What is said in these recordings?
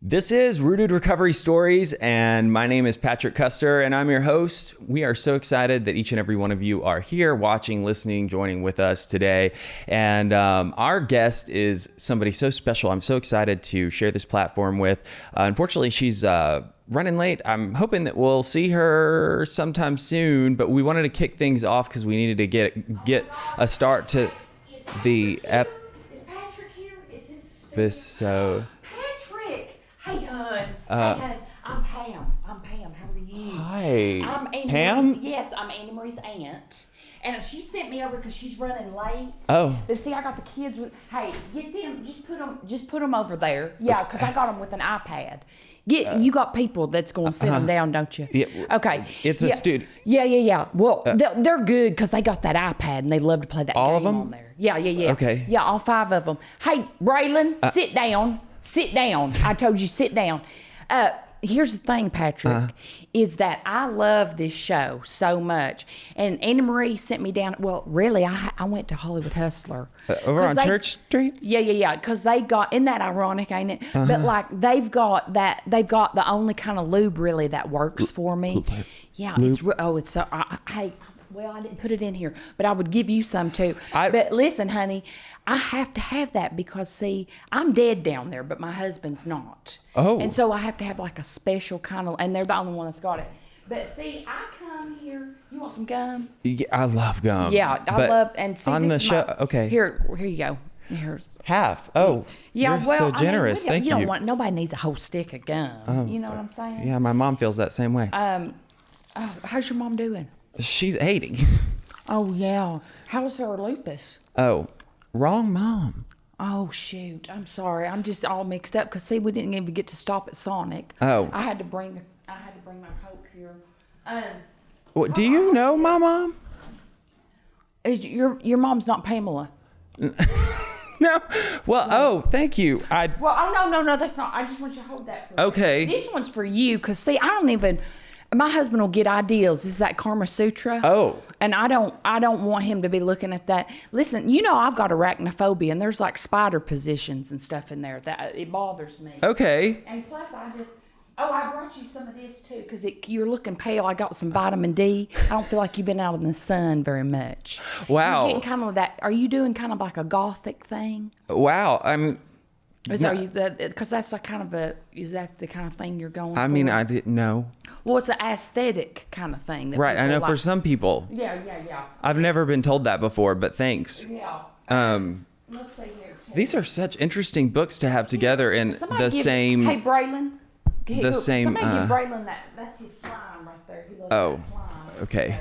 This is Rooted Recovery Stories, and my name is Patrick Custer, and I'm your host. We are so excited that each and every one of you are here watching, listening, joining with us today. And our guest is somebody so special. I'm so excited to share this platform with. Unfortunately, she's running late. I'm hoping that we'll see her sometime soon, but we wanted to kick things off because we needed to get a start to the Is Patrick here? Is this episode. Patrick! Hey, hon. I'm Pam. How are you? Hi. I'm Andy Pam? Marie's, yes, I'm Andy Marie's aunt. And she sent me over because she's running late. Oh. But see, I got the kids with. Hey, get them. Just put them over there. Yeah, because I got them with an iPad. You got people that's going to sit them down, don't you? Yeah. Okay. It's a student. Yeah. Well, they're good because they got that iPad and they love to play that all game of them? on there. Yeah. Okay. Yeah, all 5 of them. Hey, Braylon, sit down. Sit down. I told you, sit down. Here's the thing, Patrick, is that I love this show so much. And Anna Marie sent me down. Well, really, I went to Hollywood Hustler. Over on Church Street? Yeah. Because they got, isn't that ironic, ain't it? But like they've got the only kind of lube really that works for me. Yeah, lube. It's so. Hey. Well, I didn't put it in here, but I would give you some too. But listen, honey, I have to have that because, see, I'm dead down there, but my husband's not. Oh. And so I have to have like a special kind of, and they're the only one that's got it. But see, I come here. You want some gum? Yeah, I love gum. Yeah, I love, and see, on this the is show. my, Okay. Here you go. Here's Half. Oh. yeah. You're Well, so generous. I mean, Thank you. you. Don't want nobody needs a whole stick of gum. You know what I'm saying? Yeah, my mom feels that same way. How's your mom doing? She's 80. Oh yeah. How's her lupus? Oh, wrong mom. Oh shoot! I'm sorry. I'm just all mixed up because see, we didn't even get to stop at Sonic. Oh. I had to bring my Coke here. What, do you know my mom? Is your mom's not Pamela? No. Well, thank you. Well, oh no, that's not. I just want you to hold that. For Okay. Me. This one's for you because see, I don't even. My husband will get ideals. Is that Karma Sutra? Oh. And I don't want him to be looking at that. Listen, you know I've got arachnophobia, and there's like spider positions and stuff in there that it bothers me. Okay. And plus, I brought you some of this too because you're looking pale. I got some vitamin D. I don't feel like you've been out in the sun very much. Wow. You're getting kind of that. Are you doing kind of like a gothic thing? Wow. I mean. Is that's like kind of a, is that the kind of thing you're going for? I mean, I didn't know. Well, it's an aesthetic kind of thing. Right. I know for some people. Yeah. I've never been told that before, but thanks. Yeah. Let's see here. These are such interesting books to have together in the same. Hey, Braylon. The same. Somebody give Braylon that. That's his slime right there. He loves that slime. Okay.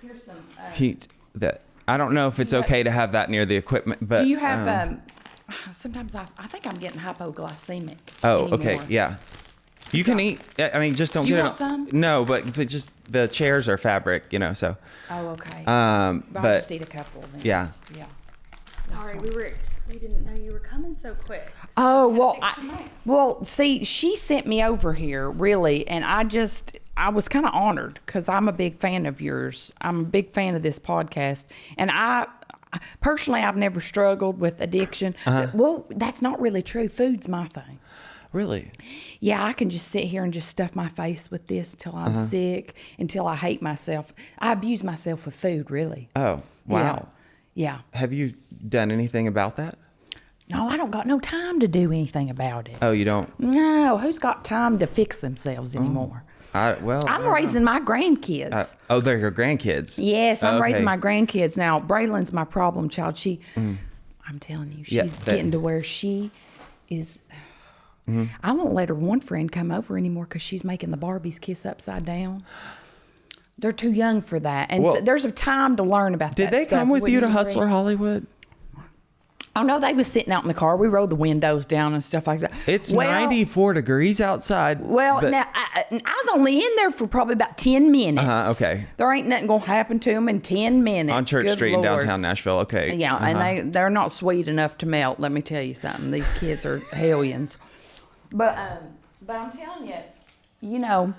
Here's some. Heat that. I don't know if it's okay to have that near the equipment, but. Do you have? Sometimes I think I'm getting hypoglycemic. Oh, anymore. okay, yeah. You can eat. I mean, just don't Do you get want it. some? No, but just the chairs are fabric, So. Oh, okay. But I'll just eat a couple. Then. Yeah. Yeah. Sorry, we didn't know you were coming so quick. Oh well, see, she sent me over here really, and I was kind of honored because I'm a big fan of yours. I'm a big fan of this podcast, and personally, I've never struggled with addiction. Well, that's not really true. Food's my thing. Really? Yeah, I can just sit here and just stuff my face with this till I'm sick, until I hate myself. I abuse myself with food, really. Oh, wow. Yeah. Have you done anything about that? No, I don't got no time to do anything about it. Oh, you don't? No, who's got time to fix themselves anymore? I'm raising my grandkids. They're your grandkids. Yes, I'm raising my grandkids. Now, Braylon's my problem child. I'm telling you, she's getting to where she is. I won't let her one friend come over anymore because she's making the Barbies kiss upside down. They're too young for that. And so there's a time to learn about that. Did they come with you to Hustler Hollywood? Oh, no, they was sitting out in the car. We rolled the windows down and stuff like that. It's 94 degrees outside. Well, now, I was only in there for probably about 10 minutes. Okay. There ain't nothing going to happen to them in 10 minutes. On Church Street in downtown Nashville. Okay. Yeah, and they're not sweet enough to melt, let me tell you something. These kids are hellions. But I'm telling you,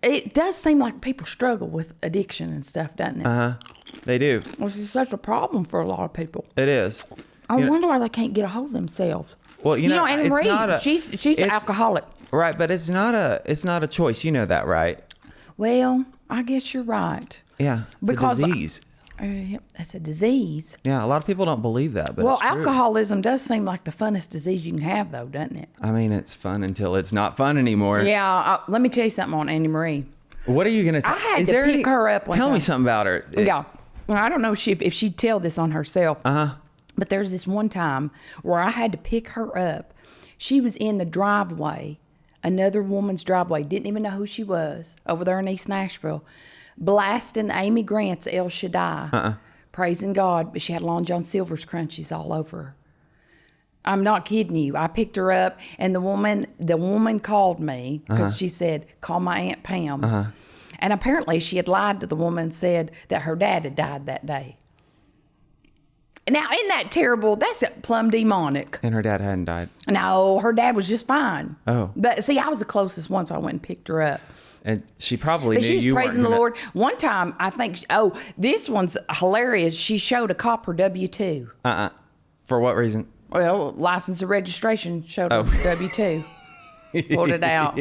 it does seem like people struggle with addiction and stuff, doesn't it? They do. Which is such a problem for a lot of people. It is. I wonder why they can't get a hold of themselves. Well, You know, Anna it's Marie, not a, she's an it's- alcoholic. Right, but it's not a choice. You know that, right? Well, I guess you're right. Yeah, it's Because a disease. That's a disease. Yeah, a lot of people don't believe that, but Well, it's true. alcoholism does seem like the funnest disease you can have, though, doesn't it? I mean, it's fun until it's not fun anymore. Yeah. Let me tell you something on Annie Marie. What are you going to tell? I had to pick her up one Tell me time. something about her. Yeah. Well, I don't know if she'd tell this on herself. Uh-huh. But there's this one time where I had to pick her up. She was in the driveway, another woman's driveway, didn't even know who she was, over there in East Nashville, blasting Amy Grant's El Shaddai, praising God, but she had Long John Silver's crunchies all over her. I'm not kidding you. I picked her up, and the woman called me because she said, call my Aunt Pam. And apparently she had lied to the woman and said that her dad had died that day. Now, isn't that terrible? That's plumb demonic. And her dad hadn't died. No, her dad was just fine. Oh. But see, I was the closest one, so I went and picked her up. And she probably But knew she was you praising weren't the gonna- Lord. One time, I think, this one's hilarious. She showed a cop her W-2. For what reason? Well, license and registration showed her W-2. Pulled it out.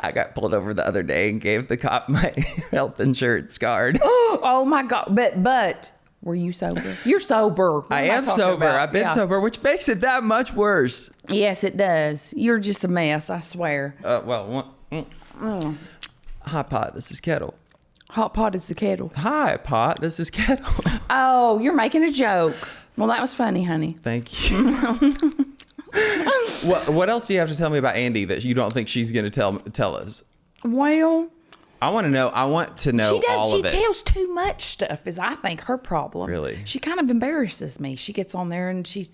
I got pulled over the other day and gave the cop my health insurance card. Oh my God. But were you sober? You're sober. What I am talking sober. about? I've been Yeah. sober, which makes it that much worse. Yes, it does. You're just a mess, I swear. Hi, Pot. This is Kettle. Hot pot is the kettle. Hi, Pot. This is Kettle. Oh, you're making a joke. Well, that was funny, honey. Thank you. What else do you have to tell me about Andi that you don't think she's going to tell us? Well, I want to know. I want to know she does. all She of it. tells too much stuff. Is I think her problem. Really? She kind of embarrasses me. She gets on there and she's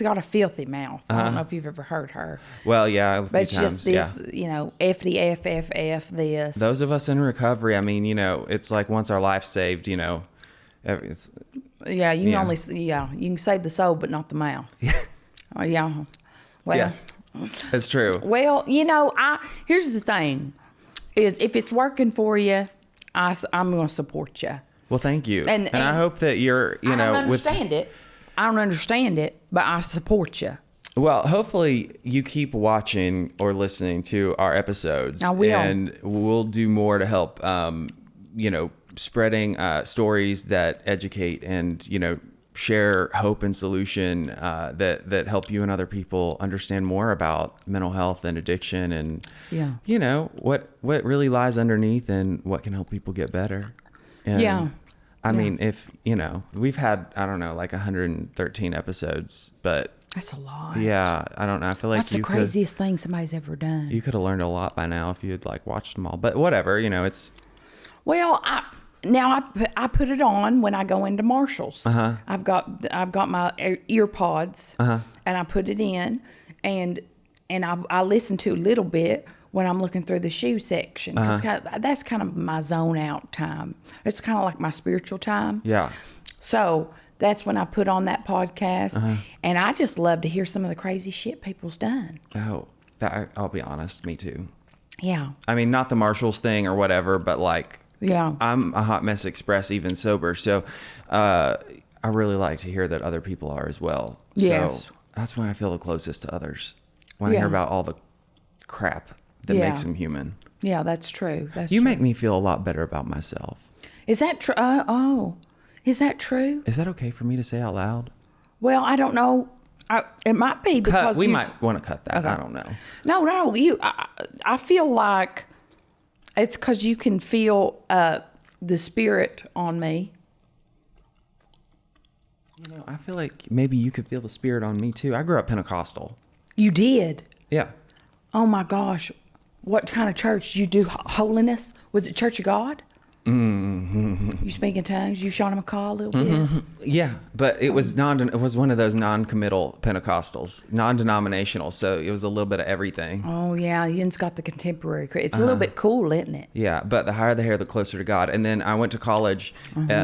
got a filthy mouth. I don't know if you've ever heard her. Well, yeah, a few But it's times, just this, FDFFF this. Those of us in recovery, I mean, it's like once our life's saved, it's, Yeah, you can Yeah. only you can save the soul, but not the mouth. Oh yeah. Well, yeah, that's true. well, here's the thing: is if it's working for you, I'm going to support you. Well, thank you, And I hope that you're, I don't understand it. I don't understand it, but I support you. Well, hopefully you keep watching or listening to our episodes. I will. And we'll do more to help, spreading stories that educate and, share hope and solution that help you and other people understand more about mental health and addiction and, what really lies underneath and what can help people get better. And Yeah. I mean, if, we've had, I don't know, like 113 episodes, but That's a lot. yeah, I don't know. I feel like That's the craziest thing somebody's ever done. you could have learned a lot by now if you had like watched them all. But whatever, it's Well, I put it on when I go into Marshall's. I've got my ear pods, and I put it in, and I listen to a little bit when I'm looking through the shoe section. 'Cause that's kind of my zone out time. It's kind of like my spiritual time. yeah. So that's when I put on that podcast, and I just love to hear some of the crazy shit people's done. Oh, I'll be honest, me too. Yeah, I mean, not the Marshalls thing or whatever, but like, yeah. I'm a hot mess express even sober. So I really like to hear that other people are as well. Yes. So that's when I feel the closest to others. When I Yeah. hear about all the crap that Yeah. makes them human. Yeah, that's true. You make me feel a lot better about myself. Is that true? Is that true? Is that okay for me to say out loud? Well, I don't know. It might be because We you- might want to cut that. Okay. I don't know. No. I feel like it's because you can feel the spirit on me. I feel like maybe you could feel the spirit on me too. I grew up Pentecostal. You did. Yeah. Oh my gosh, what kind of church? You do holiness? Was it Church of God? You speak in tongues. You Shauna McCall a little bit. Yeah, but it was it was one of those non-committal Pentecostals, non-denominational. So it was a little bit of everything. Oh yeah, Yin's got the contemporary. It's a little bit cool, isn't it? Yeah, but the higher the hair, the closer to God. And then I went to college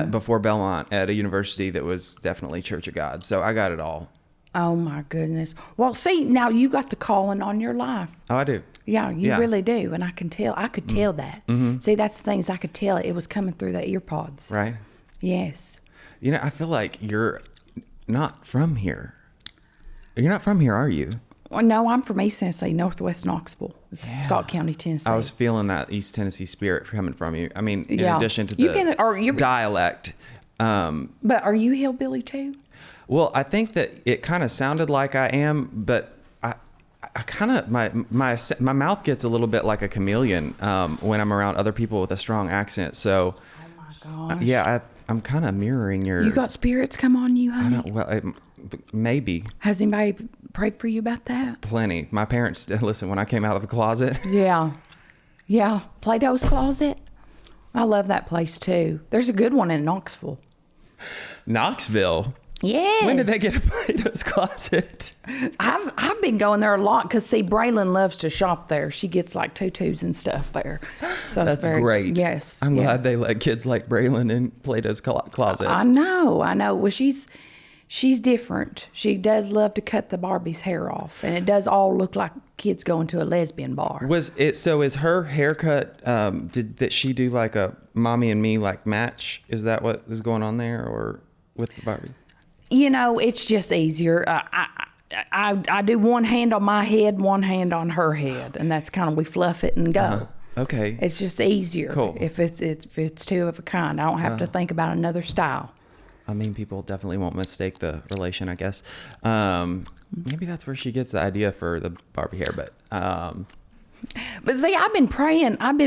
before Belmont at a university that was definitely Church of God. So I got it all. Oh my goodness. Well, see, now you got the calling on your life. Oh, I do. Yeah, you Yeah. really do, and I can tell. I could tell that. See, that's the things I could tell. It was coming through the ear pods. Right. Yes. I feel like you're not from here. You're not from here, are you? Well, no, I'm from East Tennessee, Northwest Knoxville. It's Scott County, Tennessee. I was feeling that East Tennessee spirit coming from you. I mean, in Yeah. addition to You've the been- dialect. But are you hillbilly too? Well, I think that it kind of sounded like I am, but I kind of my mouth gets a little bit like a chameleon when I'm around other people with a strong accent. So, Oh my gosh. yeah, I'm kind of mirroring your. You got spirits come on you, honey? I don't. Well, maybe Has anybody prayed for you about that? plenty. My parents listen when I came out of the closet. Yeah. Yeah. Plato's Closet. I love that place too. There's a good one in Knoxville. Knoxville. Yes. When did they get a Plato's Closet? I've been going there a lot because see, Braylon loves to shop there. She gets like tutus and stuff there. So That's it's great. Yes. I'm yeah. glad they let kids like Braylon in Plato's Closet. I know. Well, she's different. She does love to cut the Barbie's hair off, and it does all look like kids going to a lesbian bar. Was it so? Is her haircut? Did she do like a mommy and me like match? Is that what is going on there, or with the Barbie? You know, it's just easier. I do one hand on my head, one hand on her head, and that's kind of we fluff it and go. Okay. It's just easier. Cool. If it's two of a kind. I don't have to think about another style. I mean, people definitely won't mistake the relation, I guess. Maybe that's where she gets the idea for the Barbie hair, but But see, I've been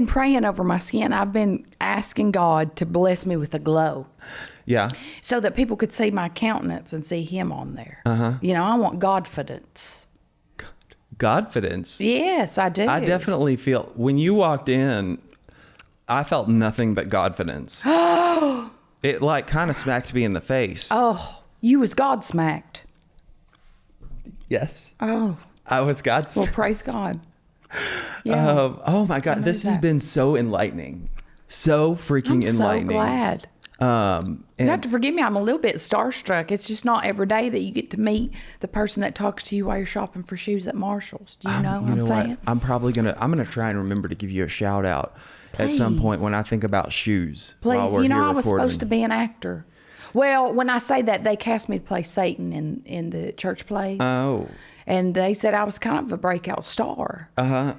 praying over my skin. I've been asking God to bless me with a glow yeah. so that people could see my countenance and see him on there. You know, I want Godfidence. Godfidence. Yes, I do. I definitely feel when you walked in, I felt nothing but Godfidence. It like kind of smacked me in the face. Oh, you was God smacked. Yes. Oh, I was well, Godsmacked. praise God. Yeah. Oh my God, this has that. been so enlightening, so freaking I'm enlightening. so glad. You have to forgive me. I'm a little bit starstruck. It's just not every day that you get to meet the person that talks to you while you're shopping for shoes at Marshall's. Do you know what I'm saying? I'm probably gonna try and remember to give you a shout out at some point Please. when I think about shoes. While Please, we're you know here I was recording. supposed to be an actor. Well, when I say that, they cast me to play Satan in the church plays. Oh. And they said I was kind of a breakout star.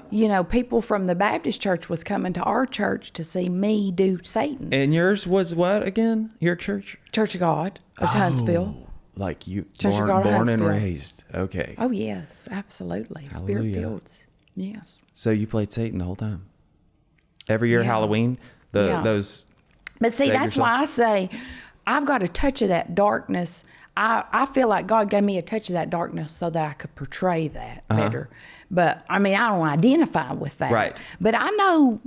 You know, people from the Baptist church was coming to our church to see me do Satan. And yours was what again? Your church? Church of God of Huntsville. Like you Church of born, God of born and Huntsville. raised. Okay. Oh, yes, absolutely. Spirit Hallelujah. fields. Yes. So you played Satan the whole time. Every year Yeah. Halloween, Yeah. those. But see, Save that's yourself. why I say I've got a touch of that darkness. I feel like God gave me a touch of that darkness so that I could portray that better. But I mean, I don't identify with that. Right. But I know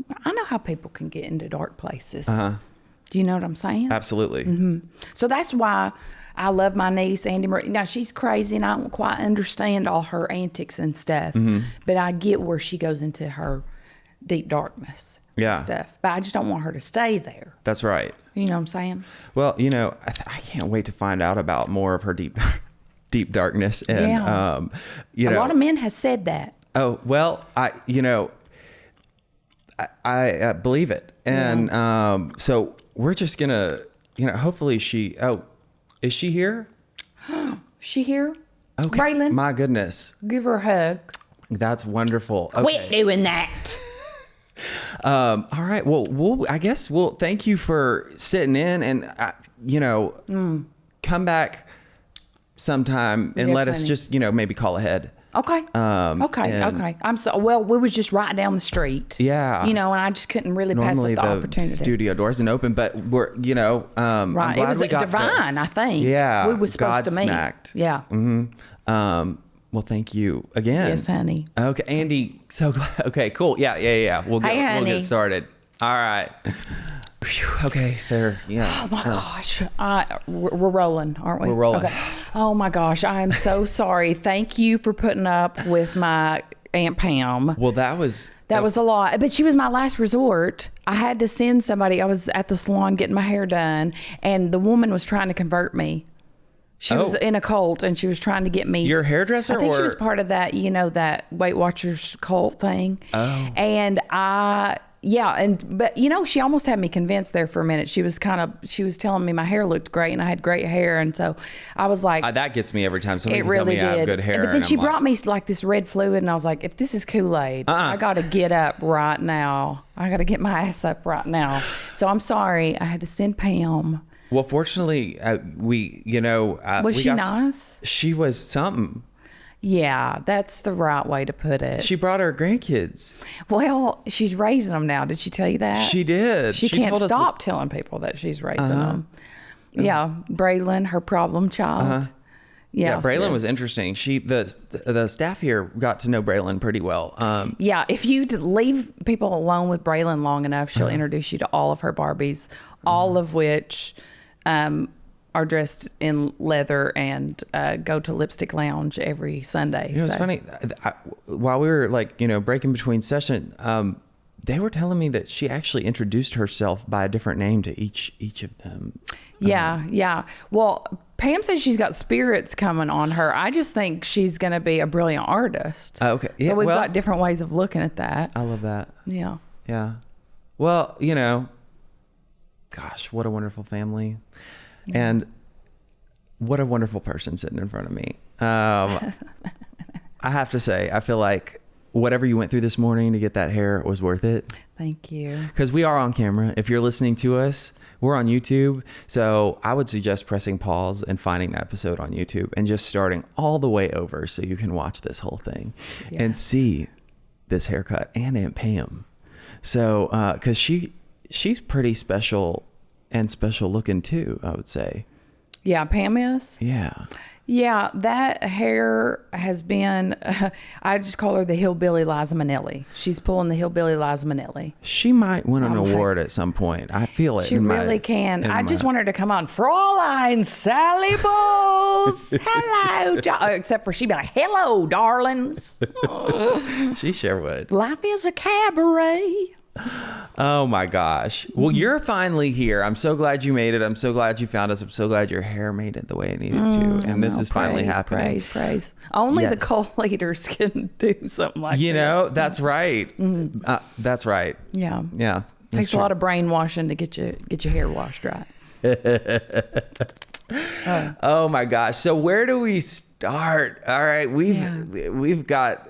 how people can get into dark places. Do you know what I'm saying? Absolutely. So that's why I love my niece, Andi Marie. Now, she's crazy and I don't quite understand all her antics and stuff. But I get where she goes into her deep darkness Yeah. stuff. But I just don't want her to stay there. That's right. You know what I'm saying? Well, you know, I can't wait to find out about more of her deep darkness. And, Yeah. you know, A lot of men has said that. oh, well, I believe it. And, so we're just gonna, hopefully is she here? She here? Okay. Braylon, My goodness. give her a hug. That's wonderful. Quit doing that. All right. Well, I guess we'll thank you for sitting in and, come back sometime and Yes, let us honey. just, maybe call ahead. Okay. Okay. and- I'm so well. We was just right down the street. Yeah. And I just couldn't really Normally pass up the the opportunity. studio door isn't open, but we're, I'm Right. glad It was we got divine, I think. Yeah, We was supposed to meet. Godsmacked. Yeah. Well, thank you again. Yes, honey. Okay, Andy. So glad. Okay, cool. Yeah. We'll Hey, get honey. started. All right. Phew, okay, there. Yeah. Oh my gosh. We're rolling, aren't we? We're rolling. Okay. Oh my gosh. I am so sorry. Thank you for putting up with my Aunt Pam. Well, that was That was a lot, but she was my last resort. I had to send somebody. I was at the salon getting my hair done, and the woman was trying to convert me. She was Oh. in a cult, and she was trying to get me. Your hairdresser, I think she or- was part of that, that Weight Watchers cult thing. Oh. And I but she almost had me convinced there for a minute. She was telling me my hair looked great and I had great hair, and so I was like, that gets me every time somebody really tell me I have did. good hair. But then and she I'm brought me like this red fluid, and I was like, if this is Kool-Aid, I got to get up right now. I got to get my ass up right now. So I'm sorry, I had to send Pam. Well, fortunately, Was she nice? She was something. Yeah, that's the right way to put it. She brought her grandkids. Well, she's raising them now. Did she tell you that? She did. She can't told us stop telling people that she's raising them. Yeah, Braylon, her problem child. Yeah, Braylon was interesting. The staff here got to know Braylon pretty well. If you leave people alone with Braylon long enough, she'll introduce you to all of her Barbies, all of which are dressed in leather and go to Lipstick Lounge every Sunday. It was funny. While we were breaking between sessions, they were telling me that she actually introduced herself by a different name to each of them. Yeah. Well, Pam says she's got spirits coming on her. I just think she's going to be a brilliant artist. Okay. Yeah, so we've got different ways of looking at that. I love that. Yeah. Yeah. Well, gosh, what a wonderful family. Yeah. And what a wonderful person sitting in front of me. I have to say, I feel like whatever you went through this morning to get that hair was worth it. Thank you. Because we are on camera. If you're listening to us, we're on YouTube. So I would suggest pressing pause and finding the episode on YouTube and just starting all the way over so you can watch this whole thing and see this haircut and Aunt Pam. So, because she's pretty special and special looking too, I would say. Yeah, Pam is? Yeah. Yeah, that hair has been, I just call her the Hillbilly Liza Minnelli. She's pulling the Hillbilly Liza Minnelli. She might win an award at some point. I feel it. She really can. I just want her to come on, Fraulein Sally Bowles. Hello, except for she'd be like, hello, darlings. She sure would. Life is a cabaret. Oh my gosh. Well, you're finally here. I'm so glad you made it. I'm so glad you found us. I'm so glad your hair made it the way it needed to. And this is finally happening. Praise. Only the cult leaders can do something like this. That's right. That's right. Yeah. Yeah. Takes a lot of brainwashing to get your hair washed right. Oh my gosh. So where do we start? All right. We've got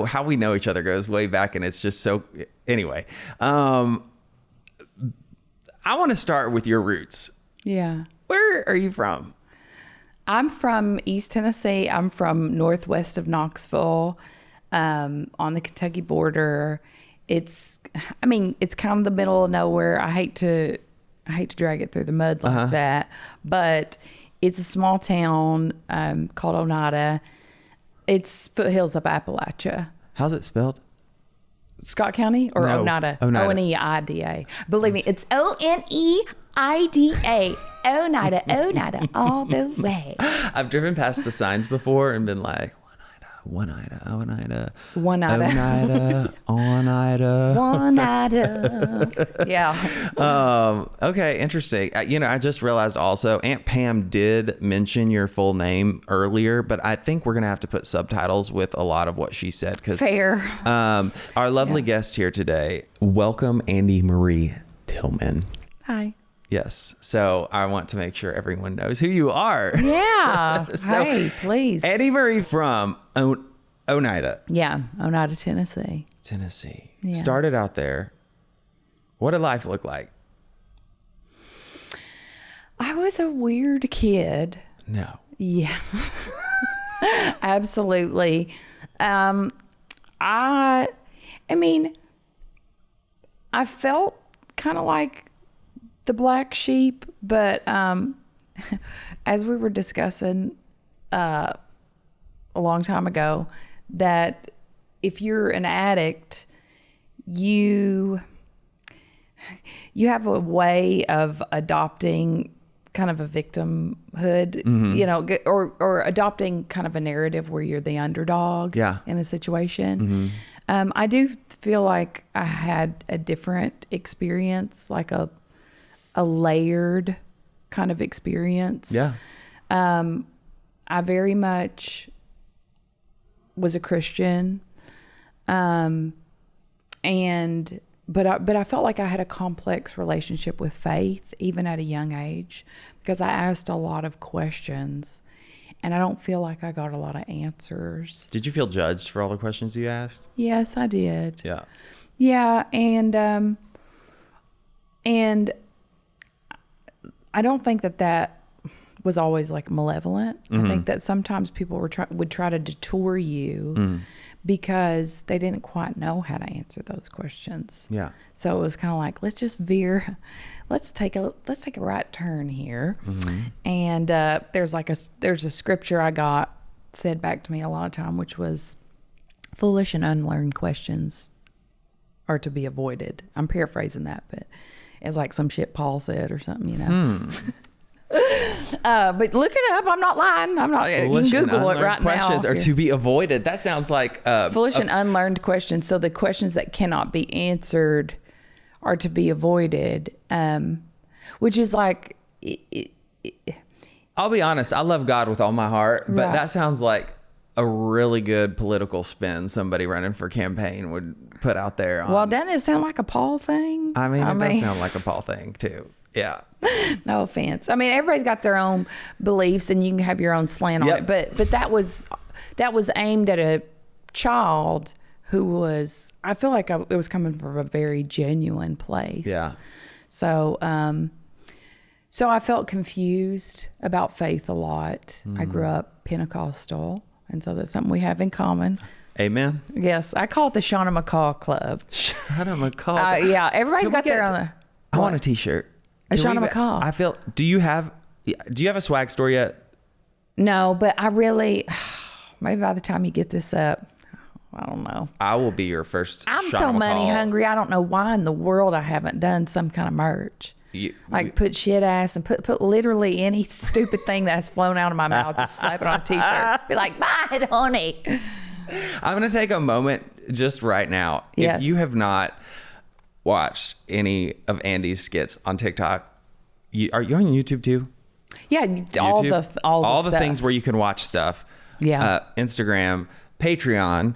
how we know each other goes way back, and it's just so. Anyway, I want to start with your roots. Yeah. Where are you from? I'm from East Tennessee. I'm from northwest of Knoxville, on the Kentucky border. It's kind of the middle of nowhere. I hate to drag it through the mud like that, but it's a small town called Oneida. It's foothills of Appalachia. How's it spelled? Scott County or No, Oneida? Oneida. O-N-E-I-D-A. Believe me, it's O-N-E-I-D-A. Oneida, all the way. I've driven past the signs before and been like, Oneida. Yeah. Okay, interesting. I just realized also Aunt Pam did mention your full name earlier, but I think we're gonna have to put subtitles with a lot of what she said. Fair. Our lovely guest here today, welcome Andi Marie Tillman. Hi. Yes. So I want to make sure everyone knows who you are. Yeah. Hey, please. Andi Marie from Oneida. Yeah. Oneida, Tennessee. Yeah. Started out there. What did life look like? I was a weird kid. No. Yeah. Absolutely. I felt kind of like the black sheep, but as we were discussing a long time ago, that if you're an addict, you have a way of adopting kind of a victimhood, or adopting kind of a narrative where you're the underdog in a situation. I do feel like I had a different experience, like a layered kind of experience. Yeah. I very much was a Christian. And but I felt like I had a complex relationship with faith, even at a young age, because I asked a lot of questions, and I don't feel like I got a lot of answers. Did you feel judged for all the questions you asked? Yes, I did. Yeah. Yeah, and I don't think that was always like malevolent. I think that sometimes people would try to detour you because they didn't quite know how to answer those questions. Yeah. So it was kind of like, let's just veer, let's take a right turn here. And there's a scripture I got said back to me a lot of time, which was, foolish and unlearned questions are to be avoided. I'm paraphrasing that, but it's like some shit Paul said or something, you know. But look it up. I'm not lying. I'm not. Foolish You can Google and it right now. questions are to be avoided. That sounds like Foolish and unlearned questions. So the questions that cannot be answered are to be avoided, which is like. I'll be honest. I love God with all my heart, but Right. that sounds like a really good political spin somebody running for campaign would put out there. Well, doesn't it sound like a Paul thing? I mean, it does sound like a Paul thing too. Yeah. No offense. I mean, everybody's got their own beliefs, and you can have your own slant on it. But that was aimed at a child who was. I feel like it was coming from a very genuine place. Yeah. So, so I felt confused about faith a lot. I grew up Pentecostal, and so that's something we have in common. Amen. Yes, I call it the Shauna McCall Club. Shauna McCall. Yeah, everybody's got their own. I want a T-shirt. A Can Shauna we- McCall. I feel. Do you have a swag store yet? No, but I really, maybe by the time you get this up, I don't know. I will be your first. I'm Shauna so money McCall. hungry. I don't know why in the world I haven't done some kind of merch. Like put shit ass and put literally any stupid thing that's flown out of my mouth, just slap it on a T-shirt. Be like, buy it, honey. I'm going to take a moment just right now. Yes. If you have not watched any of Andi's skits on TikTok, are you on YouTube too? Yeah, all the the stuff. things where you can watch stuff. Yeah. Instagram, Patreon.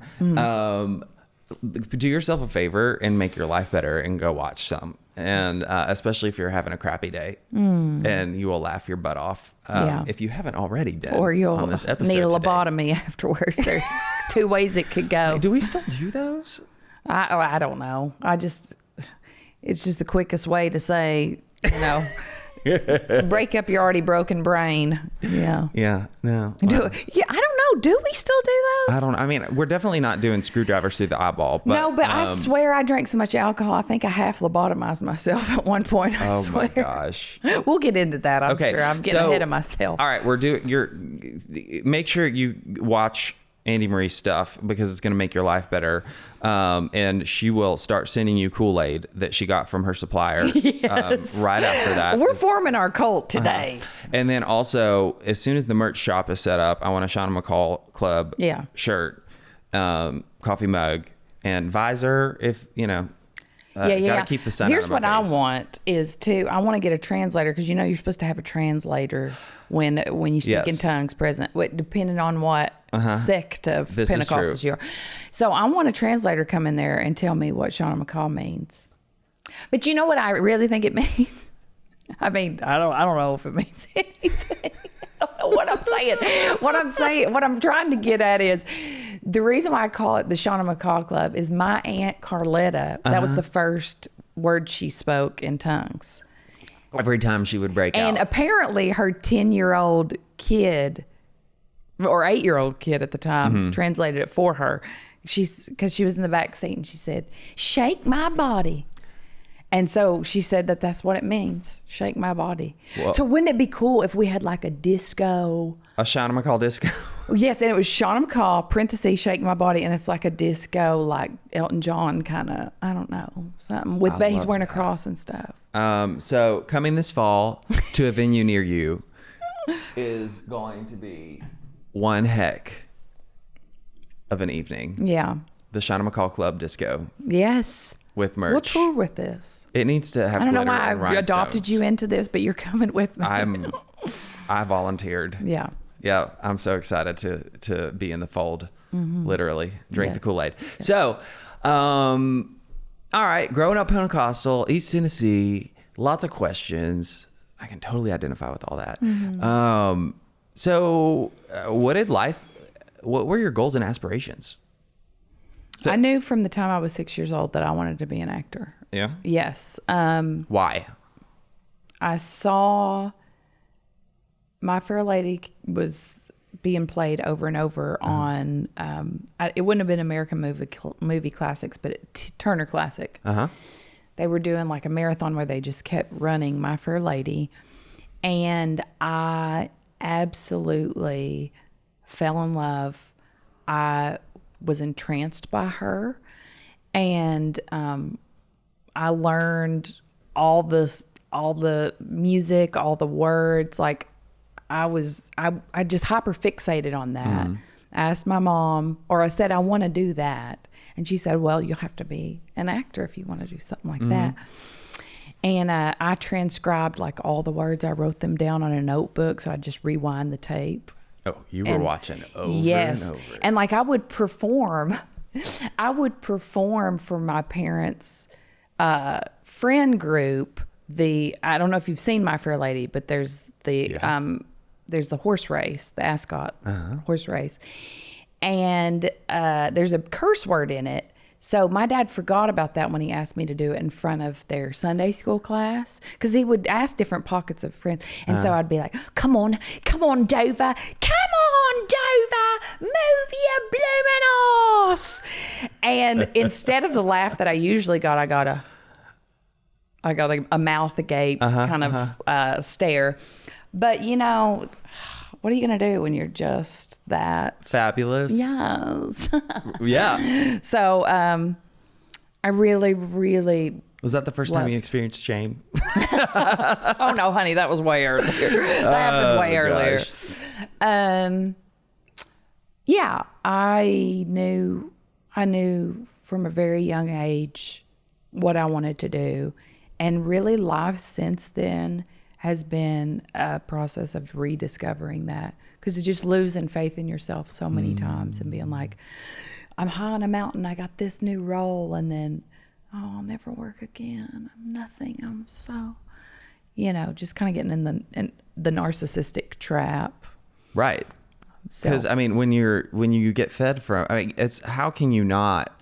Do yourself a favor and make your life better and go watch some. And especially if you're having a crappy day, and you will laugh your butt off. Yeah. If you haven't already been or you'll on this episode need a today. lobotomy afterwards. There's two ways it could go. Do we still do those? I don't know. It's just the quickest way to say, break up your already broken brain. Yeah. Yeah. No. I don't know. Do we still do those? I mean, we're definitely not doing screwdrivers through the eyeball. But, No, but I swear I drank so much alcohol. I think I half lobotomized myself at one point. I swear. Oh my gosh. We'll get into that. I'm sure. I'm getting ahead of myself. All right, make sure you watch Andi Marie's stuff because it's going to make your life better. And she will start sending you Kool-Aid that she got from her supplier right after that. We're forming our cult today. And then also, as soon as the merch shop is set up, I want a Shauna McCall Club shirt, coffee mug, and visor if, gotta keep the sun Here's out of my what face. I want is I want to get a translator because you're supposed to have a translator when you speak in tongues present, depending on what sect of This is Pentecostals true. you are. So I want a translator come in there and tell me what Shauna McCall means. But you know what I really think it means? I mean, I don't know if it means anything. I don't know what I'm saying. What I'm trying to get at is the reason why I call it the Shauna McCall Club is my Aunt Carletta. That was the first word she spoke in tongues. Every time she would break And out. apparently her 10-year-old kid or 8-year-old kid at the time translated it for her. Because she was in the back seat and she said, "Shake my body." And so she said that's what it means. Shake my body. Whoa. So wouldn't it be cool if we had like a disco? A Shauna McCall disco. Yes, and it was Shauna McCall, parentheses, shake my body. And it's like a disco, like Elton John kind of, I don't know, something. But he's wearing a cross and stuff. So coming this fall to a venue near you is going to be one heck of an evening. Yeah. The Shauna McCall Club disco Yes. with merch. We'll tour with this. It needs to have I don't know glitter why and I adopted rhinestones. you into this, but you're coming with me. I volunteered. Yeah. Yeah, I'm so excited to be in the fold, literally drink Yeah. the Kool-Aid. So, All right, growing up Pentecostal, East Tennessee, lots of questions. I can totally identify with all that. So what were your goals and aspirations? I knew from the time I was 6 years old that I wanted to be an actor. Yeah. Yes. Why? I saw My Fair Lady was being played over and over on, it wouldn't have been American movie classics, but Turner Classic. They were doing like a marathon where they just kept running My Fair Lady. And I absolutely fell in love. I was entranced by her. And I learned all the music, all the words. Like I just hyper fixated on that. I asked my mom, or I said, I want to do that. And she said, well, you'll have to be an actor if you want to do something like that. And I transcribed like all the words. I wrote them down on a notebook. So I just rewind the tape. Oh, you were watching over yes. and over. And like I would perform for my parents' friend group. I don't know if you've seen My Fair Lady, but there's the horse race, the Ascot horse race. And there's a curse word in it. So my dad forgot about that when he asked me to do it in front of their Sunday school class, because he would ask different pockets of friends. And so I'd be like, come on, Dover. Come on, Dover. Move your blooming ass. And instead of the laugh that I usually got, I got a mouth agape kind of stare. But, you know, what are you going to do when you're just that fabulous? Yes. Yeah. So I really, really... Was that the first time you experienced shame? Oh, no, honey, that was way earlier. That happened way earlier. Yeah, I knew from a very young age what I wanted to do. And really life since then has been a process of rediscovering that, because it's just losing faith in yourself so many times and being like, I'm high on a mountain, I got this new role, and then, oh, I'll never work again. I'm nothing. I'm so, just kind of getting in the narcissistic trap. Right. Because I mean, when you get fed from, it's how can you not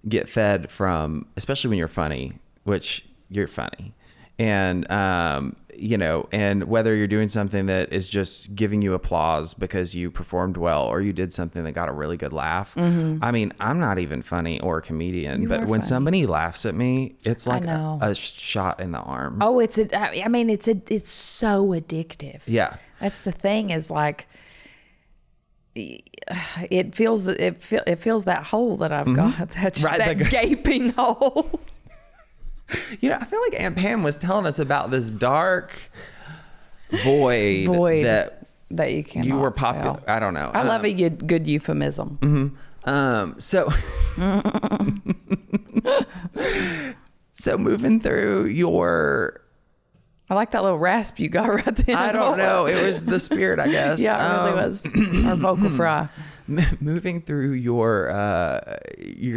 get fed from, especially when you're funny, which you're funny. And, and whether you're doing something that is just giving you applause because you performed well, or you did something that got a really good laugh. I mean, I'm not even funny or a comedian, but when somebody laughs at me, it's like a shot in the arm. Oh, it's so addictive. Yeah. That's the thing, is like, it feels that hole that I've got, that gaping hole. I feel like Aunt Pam was telling us about this dark void that you cannot. You were popular. I don't know. I love a good euphemism. So moving through your. I like that little rasp you got right there. I don't know. It was the spirit, I guess. Yeah, it really was. Our vocal fry. Moving through your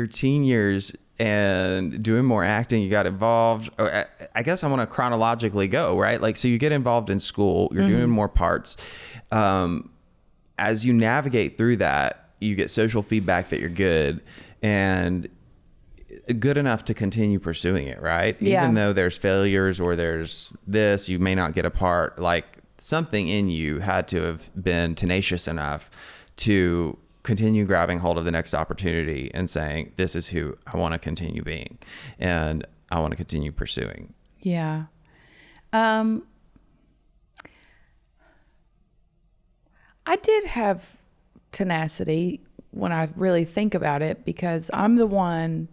teen years and doing more acting, you got involved. I guess I want to chronologically go, right? Like, so you get involved in school, you're doing more parts. As you navigate through that, you get social feedback that you're good and good enough to continue pursuing it, right? Yeah. Even though there's failures or there's this, you may not get a part. Like, something in you had to have been tenacious enough to continue grabbing hold of the next opportunity and saying, this is who I want to continue being and I want to continue pursuing. Yeah. I did have tenacity when I really think about it, because I'm the one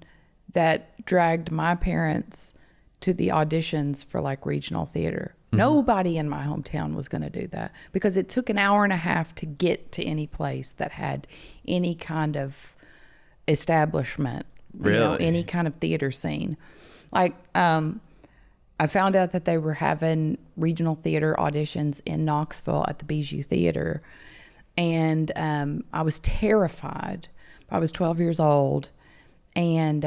that dragged my parents to the auditions for like regional theater. Nobody in my hometown was going to do that, because it took an hour and a half to get to any place that had any kind of establishment, any kind of theater scene. Like, I found out that they were having regional theater auditions in Knoxville at the Bijou Theater. And I was terrified. I was 12 years old. And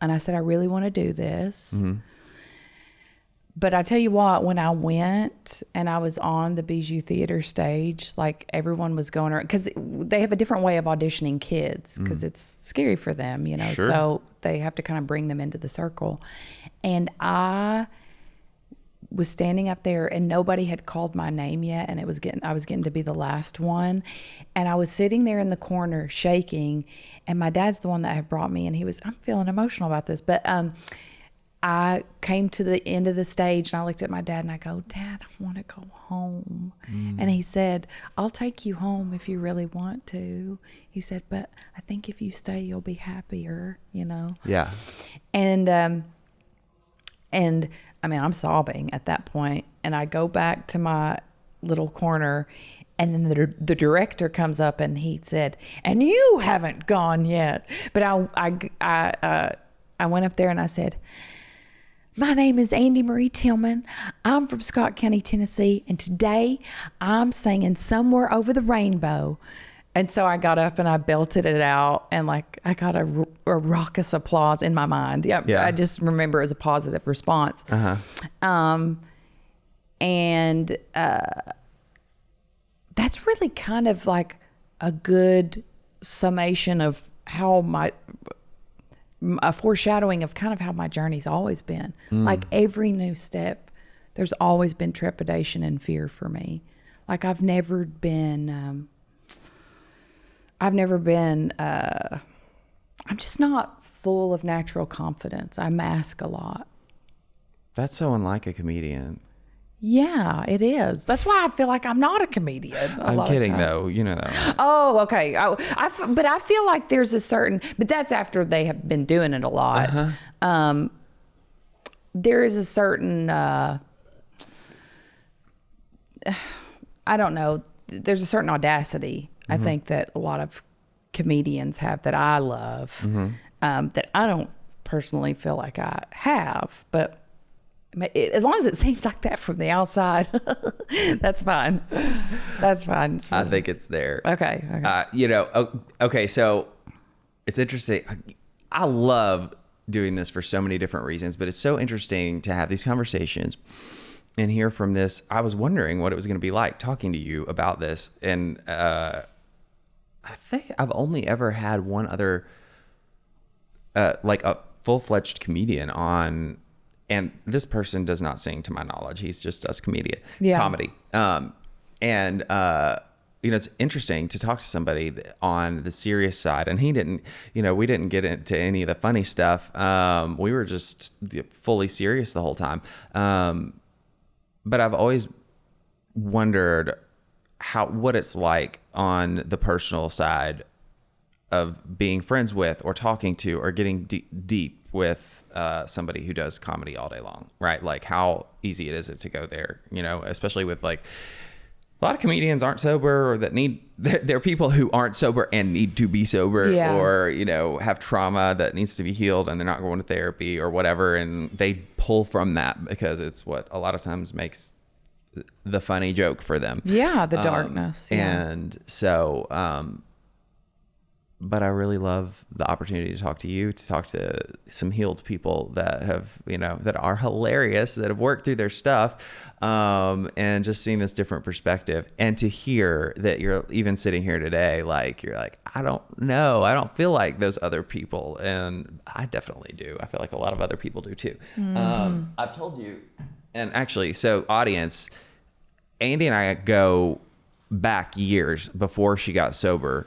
And I said, I really want to do this. But I tell you what, when I went and I was on the Bijou Theater stage, like everyone was going around, because they have a different way of auditioning kids because it's scary for them, you know. Sure. So they have to kind of bring them into the circle. And I was standing up there and nobody had called my name yet, and I was getting to be the last one. And I was sitting there in the corner shaking, and my dad's the one that had brought me, and I'm feeling emotional about this, but I came to the end of the stage and I looked at my dad and I go, Dad, I want to go home. And he said, I'll take you home if you really want to. He said, but I think if you stay, you'll be happier, you know? Yeah. And I mean, I'm sobbing at that point, and I go back to my little corner, and then the director comes up and he said, and you haven't gone yet. But I went up there and I said, my name is Andi Marie Tillman. I'm from Scott County, Tennessee, and today I'm singing Somewhere Over the Rainbow. And so I got up and I belted it out, and like I got a raucous applause in my mind. Yeah. I just remember it as a positive response. And that's really kind of like a good summation of how a foreshadowing of kind of how my journey's always been. Like every new step, there's always been trepidation and fear for me. Like I'm just not full of natural confidence. I mask a lot. That's so unlike a comedian. Yeah, it is. That's why I feel like I'm not a comedian. I'm kidding though, you know that. Oh, okay. But I feel like there's a certain, but that's after they have been doing it a lot. There is a certain, I don't know. There's a certain audacity, I think, that a lot of comedians have that I love, that I don't personally feel like I have, but as long as it seems like that from the outside, that's fine. That's fine. I think it's there. Okay. Okay. So it's interesting. I love doing this for so many different reasons, but it's so interesting to have these conversations and hear from this. I was wondering what it was going to be like talking to you about this. And I think I've only ever had one other, like a full-fledged comedian on. And this person does not sing, to my knowledge. He's just does comedy. It's interesting to talk to somebody on the serious side. And he didn't, we didn't get into any of the funny stuff. We were just fully serious the whole time. But I've always wondered what it's like on the personal side of being friends with or talking to or getting deep with somebody who does comedy all day long, right? Like how easy it is to go there, especially with like a lot of comedians aren't sober, or they're people who aren't sober and need to be sober, or, have trauma that needs to be healed and they're not going to therapy or whatever. And they pull from that because it's what a lot of times makes the funny joke for them. Yeah. The darkness. And so, but I really love the opportunity to talk to you, to talk to some healed people that have, that are hilarious, that have worked through their stuff, and just seeing this different perspective, and to hear that you're even sitting here today, like, you're like, I don't know. I don't feel like those other people. And I definitely do. I feel like a lot of other people do too. I've told you, and actually, so audience, Andi and I go back years before she got sober.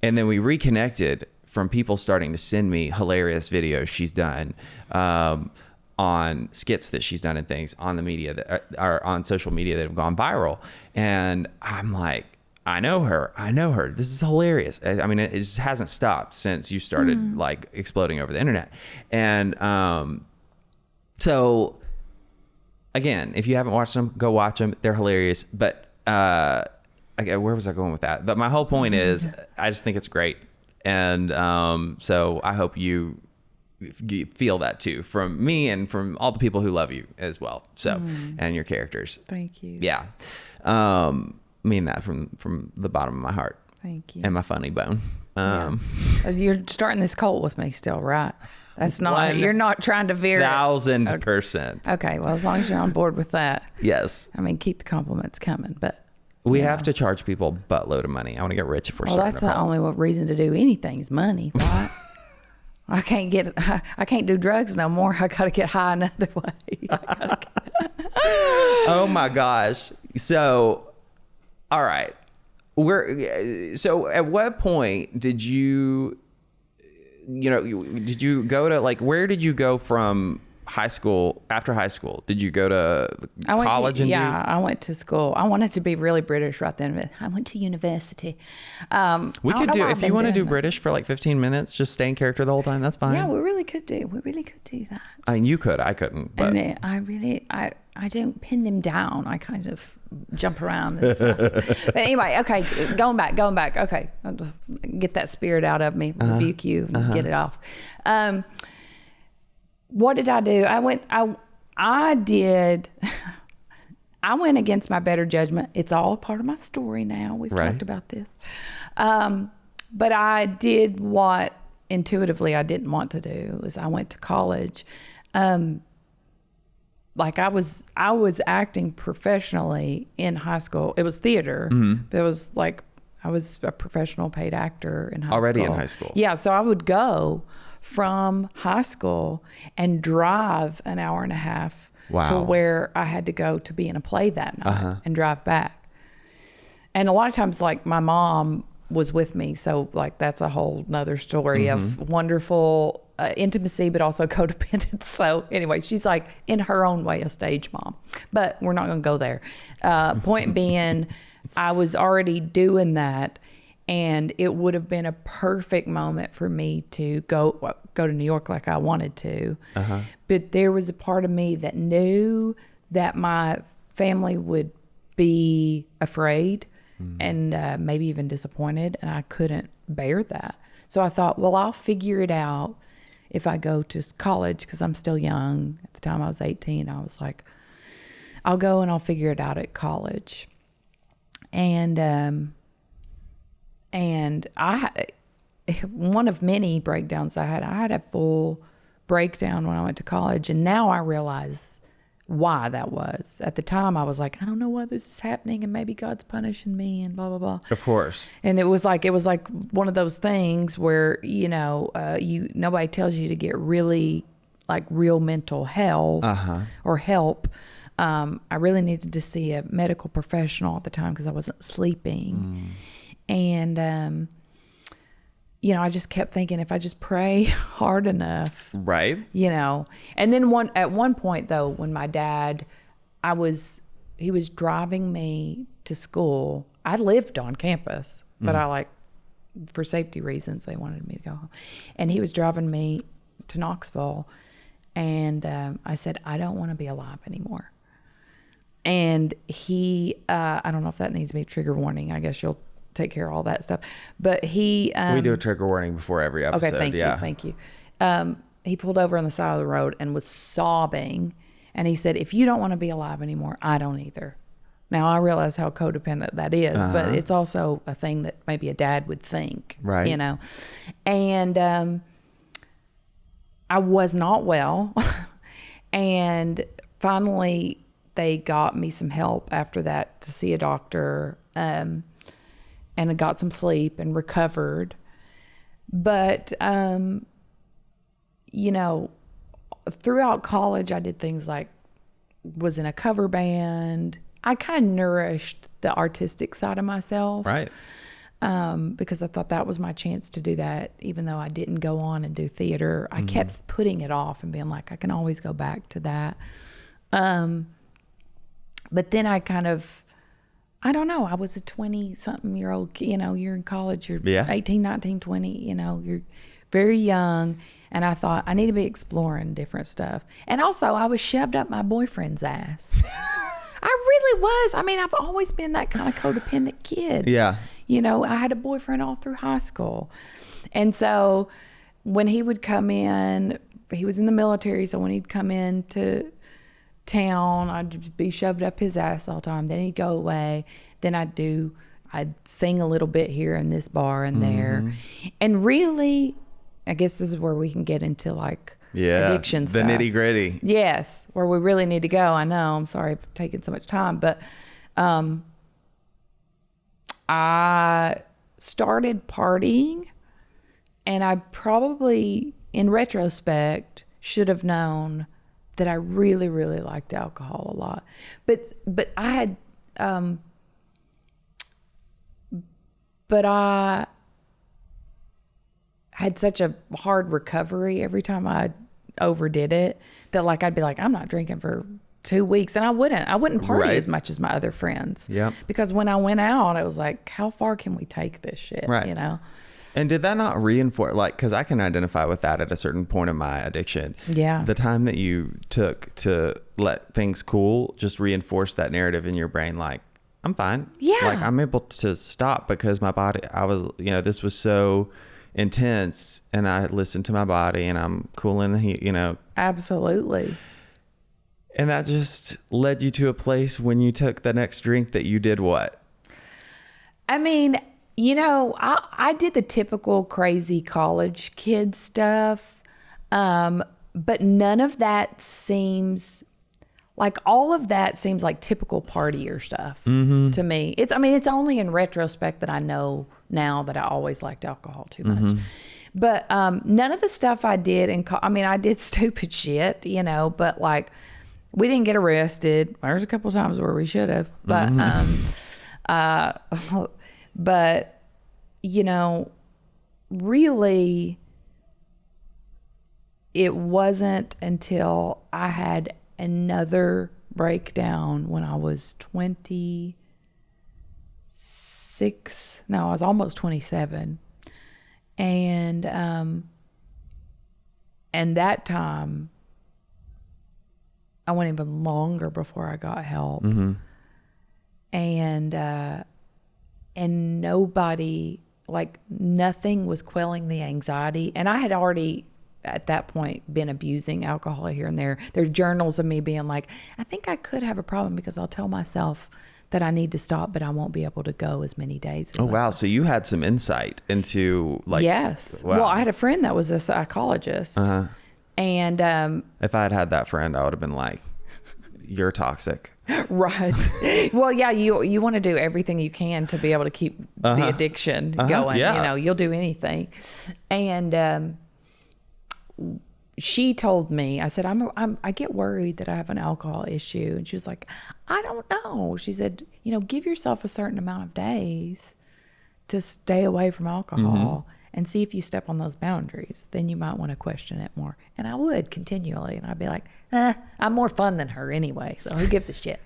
And then we reconnected from people starting to send me hilarious videos she's done on skits that she's done and things on the media that are on social media that have gone viral. And I'm like, I know her. This is hilarious. I mean, it just hasn't stopped since you started like exploding over the internet. And so again, if you haven't watched them, go watch them. They're hilarious. But okay, where was I going with that? But my whole point is, I just think it's great. And so I hope you feel that too from me and from all the people who love you as well. So, and your characters. Thank you. Yeah. Mean that from the bottom of my heart. Thank you. And my funny bone. You're starting this cult with me still, right? That's not, you're not trying to veer. 1,000%. Okay, well, as long as you're on board with that. Yes. I mean, keep the compliments coming, but. We have to charge people a buttload of money. I want to get rich if we're starting That's the only reason to do anything is money, right? I can't do drugs no more. I got to get high another way. Oh my gosh. So, all right. So at what point did you go to, like, where did you go from high school? After high school, did you go to college? I went to school. I wanted to be really British right then, but I went to university. We could do, if you want to do British for like 15 minutes, just stay in character the whole time. That's fine. Yeah, we really could do that. I mean, you could, I couldn't. But. And I don't pin them down. I kind of jump around and stuff. But anyway, okay, going back. Okay, I'll get that spirit out of me, rebuke you, and get it off. What did I do? I went against my better judgment. It's all a part of my story now. We've talked about this. But I did what intuitively I didn't want to do. Is I went to college. Like I was acting professionally in high school. It was theater. But it was like I was a professional paid actor in high school. Already in high school. Yeah, so I would go from high school and drive an hour and a half to where I had to go to be in a play that night and drive back. And a lot of times, like, my mom was with me, so like that's a whole nother story of wonderful intimacy, but also codependence. So anyway, she's like in her own way a stage mom, but we're not going to go there. Point being, I was already doing that. And it would have been a perfect moment for me to go to New York like I wanted to. But there was a part of me that knew that my family would be afraid and maybe even disappointed, and I couldn't bear that. So I thought, well, I'll figure it out if I go to college, because I'm still young. At the time I was 18, I was like, I'll go and I'll figure it out at college. And one of many breakdowns I had a full breakdown when I went to college. And now I realize why that was. At the time I was like, I don't know why this is happening, and maybe God's punishing me and blah, blah, blah. Of course. And it was like one of those things where, nobody tells you to get really like real mental health or help. I really needed to see a medical professional at the time because I wasn't sleeping. And, I just kept thinking, if I just pray hard enough, right. And then at one point though, when my dad, he was driving me to school. I lived on campus, but for safety reasons, they wanted me to go home. And he was driving me to Knoxville. And, I said, I don't want to be alive anymore. And he, I don't know if that needs to be a trigger warning. I guess you'll take care of all that stuff. But he... we do a trigger warning before every episode. Okay, thank you. He pulled over on the side of the road and was sobbing. And he said, if you don't want to be alive anymore, I don't either. Now, I realize how codependent that is, but it's also a thing that maybe a dad would think. Right. And I was not well. And finally, they got me some help after that to see a doctor. And I got some sleep and recovered. But, throughout college, I did things like was in a cover band. I kind of nourished the artistic side of myself. Right. Because I thought that was my chance to do that, even though I didn't go on and do theater. I kept putting it off and being like, I can always go back to that. But then I kind of, I don't know, I was a 20-something-year-old, you're in college, you're 18, 19, 20, you're very young. And I thought, I need to be exploring different stuff. And also, I was shoved up my boyfriend's ass. I really was. I mean, I've always been that kind of codependent kid. Yeah. I had a boyfriend all through high school. And so when he would come in, he was in the military, so when he'd come into town, I'd be shoved up his ass the whole time. Then he'd go away. Then I'd do I'd sing a little bit here in this bar and there. And really, I guess this is where we can get into like addiction the stuff. nitty gritty. Yes, where we really need to go. I know. I'm sorry for taking so much time, but I started partying, and I probably, in retrospect, should have known that I really, really liked alcohol a lot. But I had, but I had such a hard recovery every time I overdid it that like I'd be like, I'm not drinking for 2 weeks, and I wouldn't party as much as my other friends. Yep. Because when I went out, I was like, how far can we take this shit? Right. You know? And did that not reinforce, like, because I can identify with that at a certain point in my addiction. Yeah. The time that you took to let things cool just reinforced that narrative in your brain, like, I'm fine. Yeah. Like, I'm able to stop because my body, this was so intense, and I listened to my body, and I'm cooling the heat, Absolutely. And that just led you to a place when you took the next drink that you did what? I mean, I did the typical crazy college kid stuff, but none of that seems like, all of that seems like typical partier stuff to me. It's only in retrospect that I know now that I always liked alcohol too much. But none of the stuff I did I did stupid shit, but like, we didn't get arrested. There's a couple times where we should have, but but really, it wasn't until I had another breakdown when I was 26. No, I was almost 27. And that time I went even longer before I got help. And nobody, like, nothing was quelling the anxiety. And I had already at that point been abusing alcohol here and there. There's journals of me being like, I think I could have a problem because I'll tell myself that I need to stop, but I won't be able to go as many days. Oh, wow. So you had some insight into, like... Yes. Wow. Well, I had a friend that was a psychologist. And... if I had had that friend, I would have been like, you're toxic. Right. Well, yeah, you want to do everything you can to be able to keep the addiction going. Yeah. You'll do anything. And she told me, I said, I get worried that I have an alcohol issue. And she was like, I don't know. She said, give yourself a certain amount of days to stay away from alcohol and see if you step on those boundaries. Then you might want to question it more. And I would continually. And I'd be like, I'm more fun than her anyway. So who gives a shit?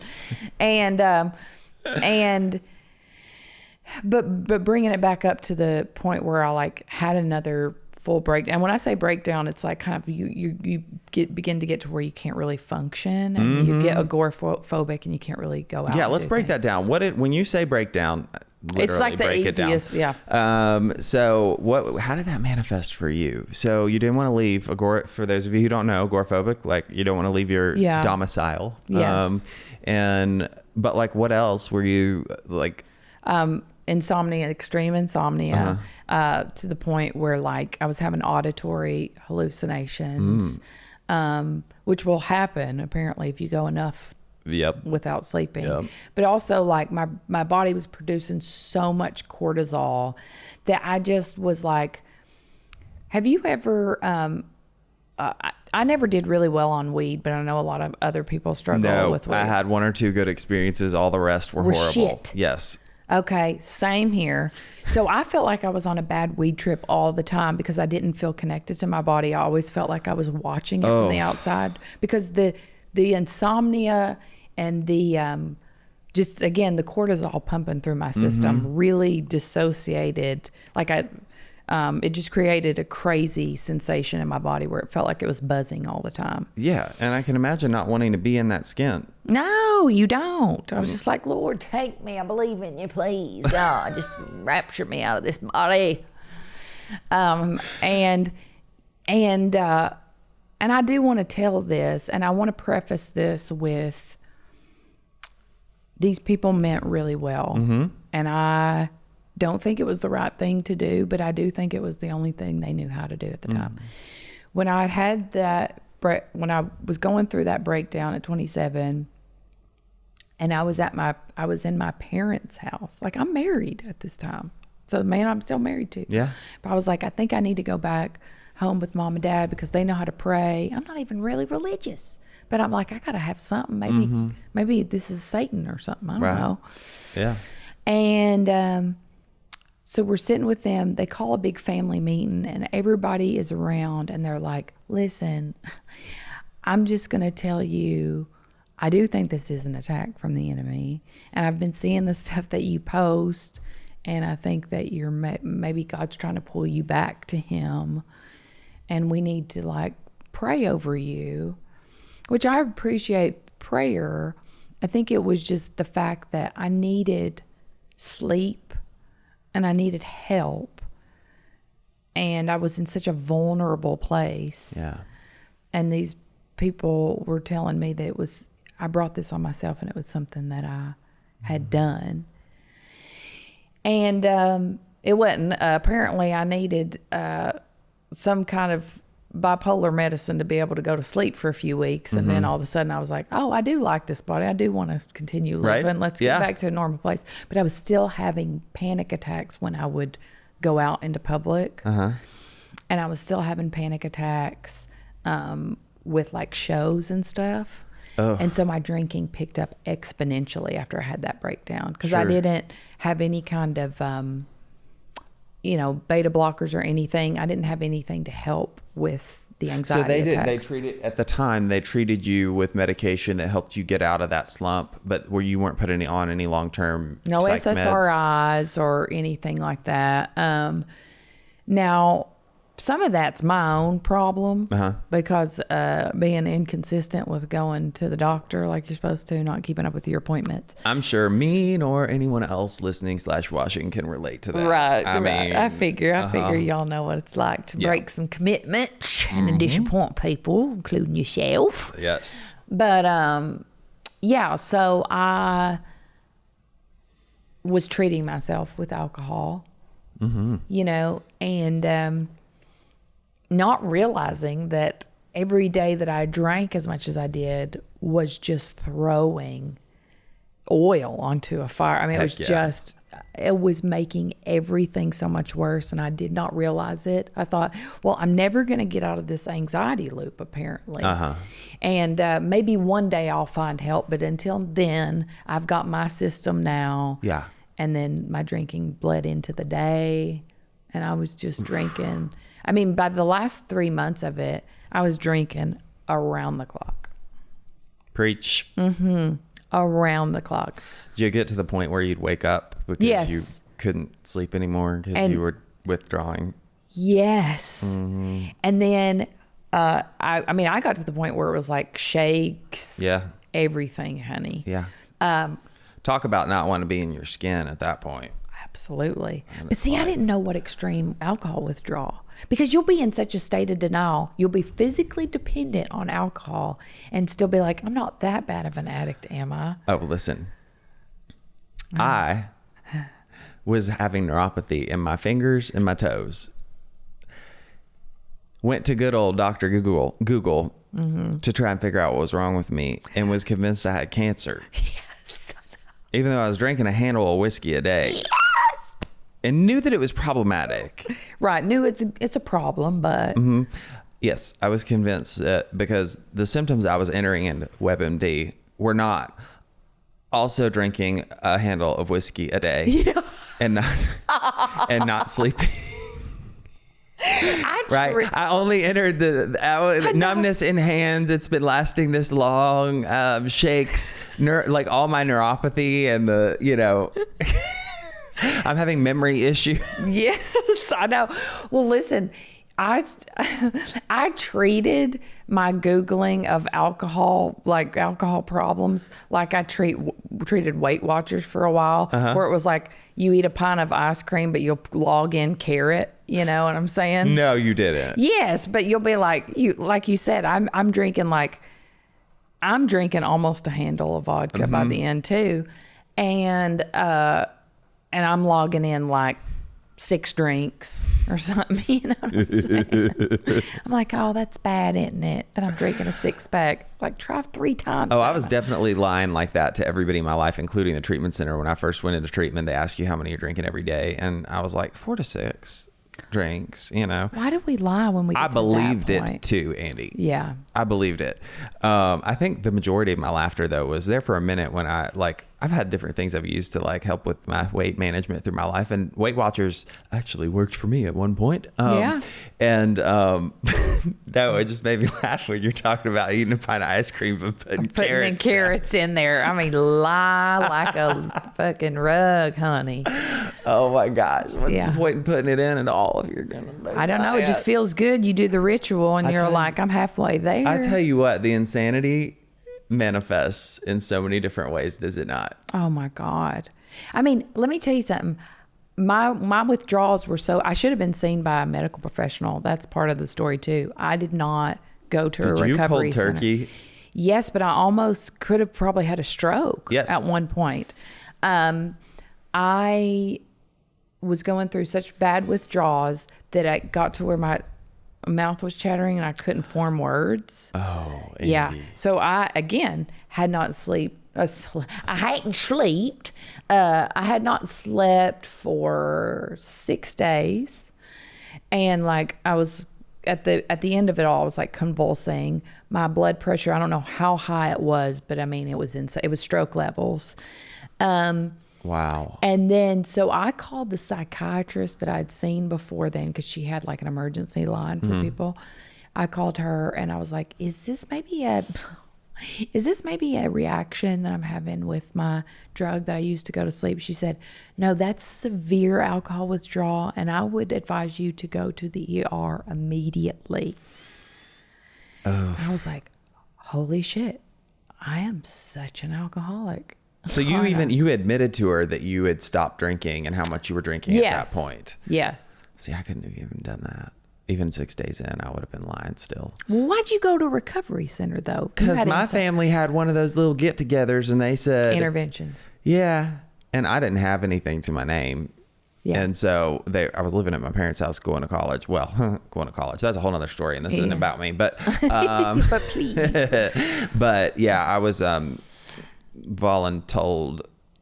But bringing it back up to the point where I like had another full breakdown. And when I say breakdown, it's like kind of you begin to get to where you can't really function, and you get agoraphobic, and you can't really go out. Yeah, let's break that down. When you say breakdown, literally it's like the break easiest. it down. Yeah. So how did that manifest for you? So you didn't want to leave for those of you who don't know, agoraphobic, like you don't want to leave your domicile. Yes. But like, what else were you like? Insomnia, extreme insomnia, to the point where like I was having auditory hallucinations, which will happen apparently if you go enough without sleeping. But also like my body was producing so much cortisol that I just was like, have you ever, I never did really well on weed, but I know a lot of other people struggle with weed. I had 1 or 2 good experiences. All the rest were horrible. Shit. Yes. Okay, same here. So I felt like I was on a bad weed trip all the time because I didn't feel connected to my body. I always felt like I was watching it from the outside because the insomnia and the just again the cortisol pumping through my system really dissociated. Like it just created a crazy sensation in my body where it felt like it was buzzing all the time. Yeah, and I can imagine not wanting to be in that skin. No, you don't. I was just like, Lord, take me. I believe in you, please. God, just rapture me out of this body. And I do want to tell this, and I want to preface this with these people meant really well. And I don't think it was the right thing to do, but I do think it was the only thing they knew how to do at the time. When I had that, when I was going through that breakdown at 27, and I was in my parents' house. Like, I'm married at this time. So the man I'm still married to. Yeah. But I was like, I think I need to go back home with mom and dad because they know how to pray. I'm not even really religious. But I'm like, I got to have something. Maybe this is Satan or something. I don't know. Yeah. And so we're sitting with them. They call a big family meeting and everybody is around and they're like, listen, I'm just going to tell you, I do think this is an attack from the enemy. And I've been seeing the stuff that you post. And I think that you're maybe God's trying to pull you back to him. And we need to like pray over you, which I appreciate prayer. I think it was just the fact that I needed sleep and I needed help. And I was in such a vulnerable place. Yeah. And these people were telling me that I brought this on myself and it was something that I had done. And it wasn't. Apparently, I needed some kind of bipolar medicine to be able to go to sleep for a few weeks. And then all of a sudden, I was like, oh, I do like this body. I do want to continue living. Right. Let's get back to a normal place. But I was still having panic attacks when I would go out into public. And I was still having panic attacks with like shows and stuff. Oh. And so my drinking picked up exponentially after I had that breakdown because I didn't have any kind of, beta blockers or anything. I didn't have anything to help with the anxiety attacks. They treated you with medication that helped you get out of that slump, but where you weren't putting on any long-term no psych SSRIs or anything like that. Now, some of that's my own problem because being inconsistent with going to the doctor like you're supposed to, not keeping up with your appointments. I'm sure me nor anyone else listening / watching can relate to that. Right. I figure y'all know what it's like to break some commitments and disappoint people, including yourself. Yes. But so I was treating myself with alcohol, and not realizing that every day that I drank as much as I did was just throwing oil onto a fire. I mean, it was making everything so much worse, and I did not realize it. I thought, well, I'm never going to get out of this anxiety loop, apparently. And maybe one day I'll find help, but until then, I've got my system now. Yeah. And then my drinking bled into the day, and I was just drinking. I mean, by the last 3 months of it, I was drinking around the clock. Preach. Around the clock. Did you get to the point where you'd wake up because you couldn't sleep anymore because you were withdrawing? Yes. And then I got to the point where it was like shakes. Yeah. Everything, honey. Yeah. Talk about not wanting to be in your skin at that point. Absolutely. But see, I didn't know what extreme alcohol withdrawal, because you'll be in such a state of denial. You'll be physically dependent on alcohol and still be like, I'm not that bad of an addict, am I? Oh, listen. I was having neuropathy in my fingers and my toes. Went to good old Dr. Google to try and figure out what was wrong with me and was convinced I had cancer. Yes. Even though I was drinking a handle of whiskey a day. Yes. And knew that it was problematic. Right. Knew it's a problem, but... Yes, I was convinced that because the symptoms I was entering in WebMD were not also drinking a handle of whiskey a day and not sleeping. I only entered the numbness in hands. It's been lasting this long. Shakes, like all my neuropathy and I'm having memory issues. Yes, I know. Well, listen, I treated my Googling of alcohol, like alcohol problems, like I treated Weight Watchers for a while, where it was like you eat a pint of ice cream, but you'll log in carrot. You know what I'm saying? No, you didn't. Yes, but you'll be like you said, I'm drinking almost a handle of vodka by the end too, and and I'm logging in like 6 drinks or something, you know what I'm saying? I'm like, oh, that's bad, isn't it? That I'm drinking a 6-pack. Like, try 3 times. Oh, I was definitely lying like that to everybody in my life, including the treatment center. When I first went into treatment, they ask you how many you're drinking every day. And I was like, 4 to 6 drinks, you know. Why did we lie when we I get believed to that point? it too, Andy. Yeah. I believed it. I think the majority of my laughter, though, was there for a minute when I've had different things I've used to like help with my weight management through my life, and Weight Watchers actually worked for me at one point. And that it just made me laugh when you're talking about eating a pint of ice cream and putting carrots in there. I mean, lie like a fucking rug, honey. Oh my gosh! What's the point in putting it in at all if you're gonna? I don't know. It just feels good. You do the ritual, and you're like, I'm halfway there. I tell you what, the insanity manifests in so many different ways, does it not? Oh my God. I mean, let me tell you something. My withdrawals were I should have been seen by a medical professional. That's part of the story too. I did not go to a recovery Did you cold turkey? Center. Yes, but I almost could have probably had a stroke at one point. I was going through such bad withdrawals that I got to where my mouth was chattering and I couldn't form words. Oh, Andy. Yeah. So I, again, had not slept. I hadn't slept. I had not slept for 6 days. And like I was at the end of it all, I was like convulsing. My blood pressure, I don't know how high it was, but I mean, it was insane. It was stroke levels. Wow. And then, so I called the psychiatrist that I'd seen before then, because she had like an emergency line for people. I called her and I was like, is this maybe a reaction that I'm having with my drug that I used to go to sleep? She said, no, that's severe alcohol withdrawal, and I would advise you to go to the ER immediately. And I was like, holy shit, I am such an alcoholic. So you admitted to her that you had stopped drinking and how much you were drinking at that point. Yes. See, I couldn't have even done that. Even 6 days in, I would have been lying still. Well, why'd you go to a recovery center though? Because my family had one of those little get-togethers, and they said interventions. Yeah, and I didn't have anything to my name. Yeah. And so I was living at my parents' house going to college. Well, going to college. That's a whole other story, and this isn't about me. But but please. But yeah, I was voluntold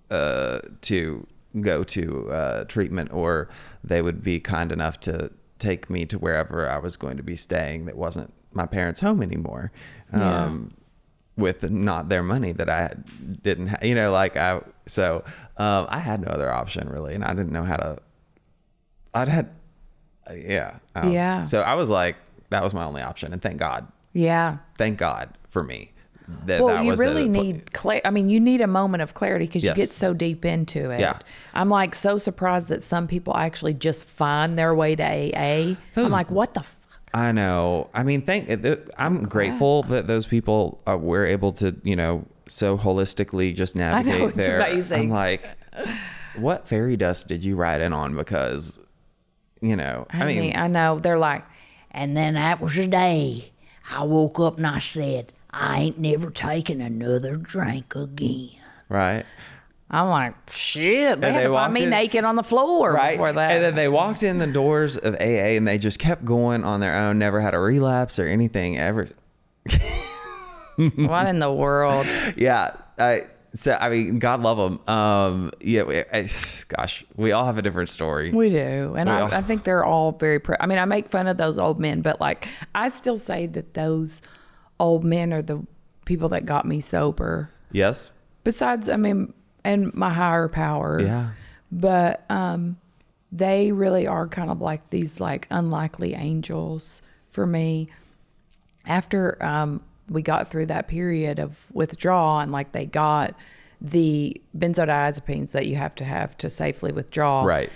to go to treatment, or they would be kind enough to take me to wherever I was going to be staying that wasn't my parents' home anymore, with not their money that I didn't have, I had no other option really. And I didn't know how to, so I was like, that was my only option. And thank God for me. You really need clarity. I mean, you need a moment of clarity because you get so deep into it. Yeah. I'm like so surprised that some people actually just find their way to AA. I'm like, what the fuck? I know. I mean, I'm grateful that those people were able to, so holistically just navigate. I know, it's amazing. I'm like, what fairy dust did you ride in on? Because, I know. They're like, and then that was the day I woke up and I said, I ain't never taking another drink again. Right. I'm like, shit. They had to find me naked on the floor before that. And then they walked in the doors of AA and they just kept going on their own, never had a relapse or anything ever. What in the world? Yeah. God love them. Gosh, we all have a different story. We do. And I think they're all very, I make fun of those old men, but like, I still say that those old men are the people that got me sober. Yes. Besides, and my higher power. Yeah. But they really are kind of like these like unlikely angels for me. After we got through that period of withdrawal, and like they got the benzodiazepines that you have to safely withdraw. Right.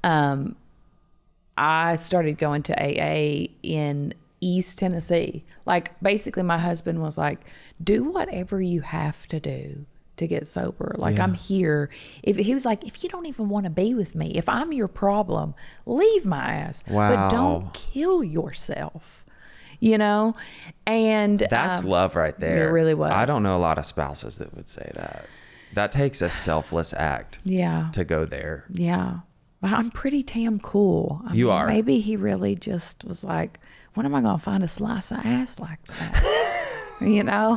I started going to AA in East Tennessee. Like basically my husband was like, do whatever you have to do to get sober. Like I'm here. He was like, if you don't even want to be with me, if I'm your problem, leave my ass. Wow. But don't kill yourself, And that's love right there. It really was. I don't know a lot of spouses that would say that. That takes a selfless act Yeah. to go there. Yeah. But I'm pretty damn cool. I You mean, are. Maybe he really just was like, when am I going to find a slice of ass like that? You know?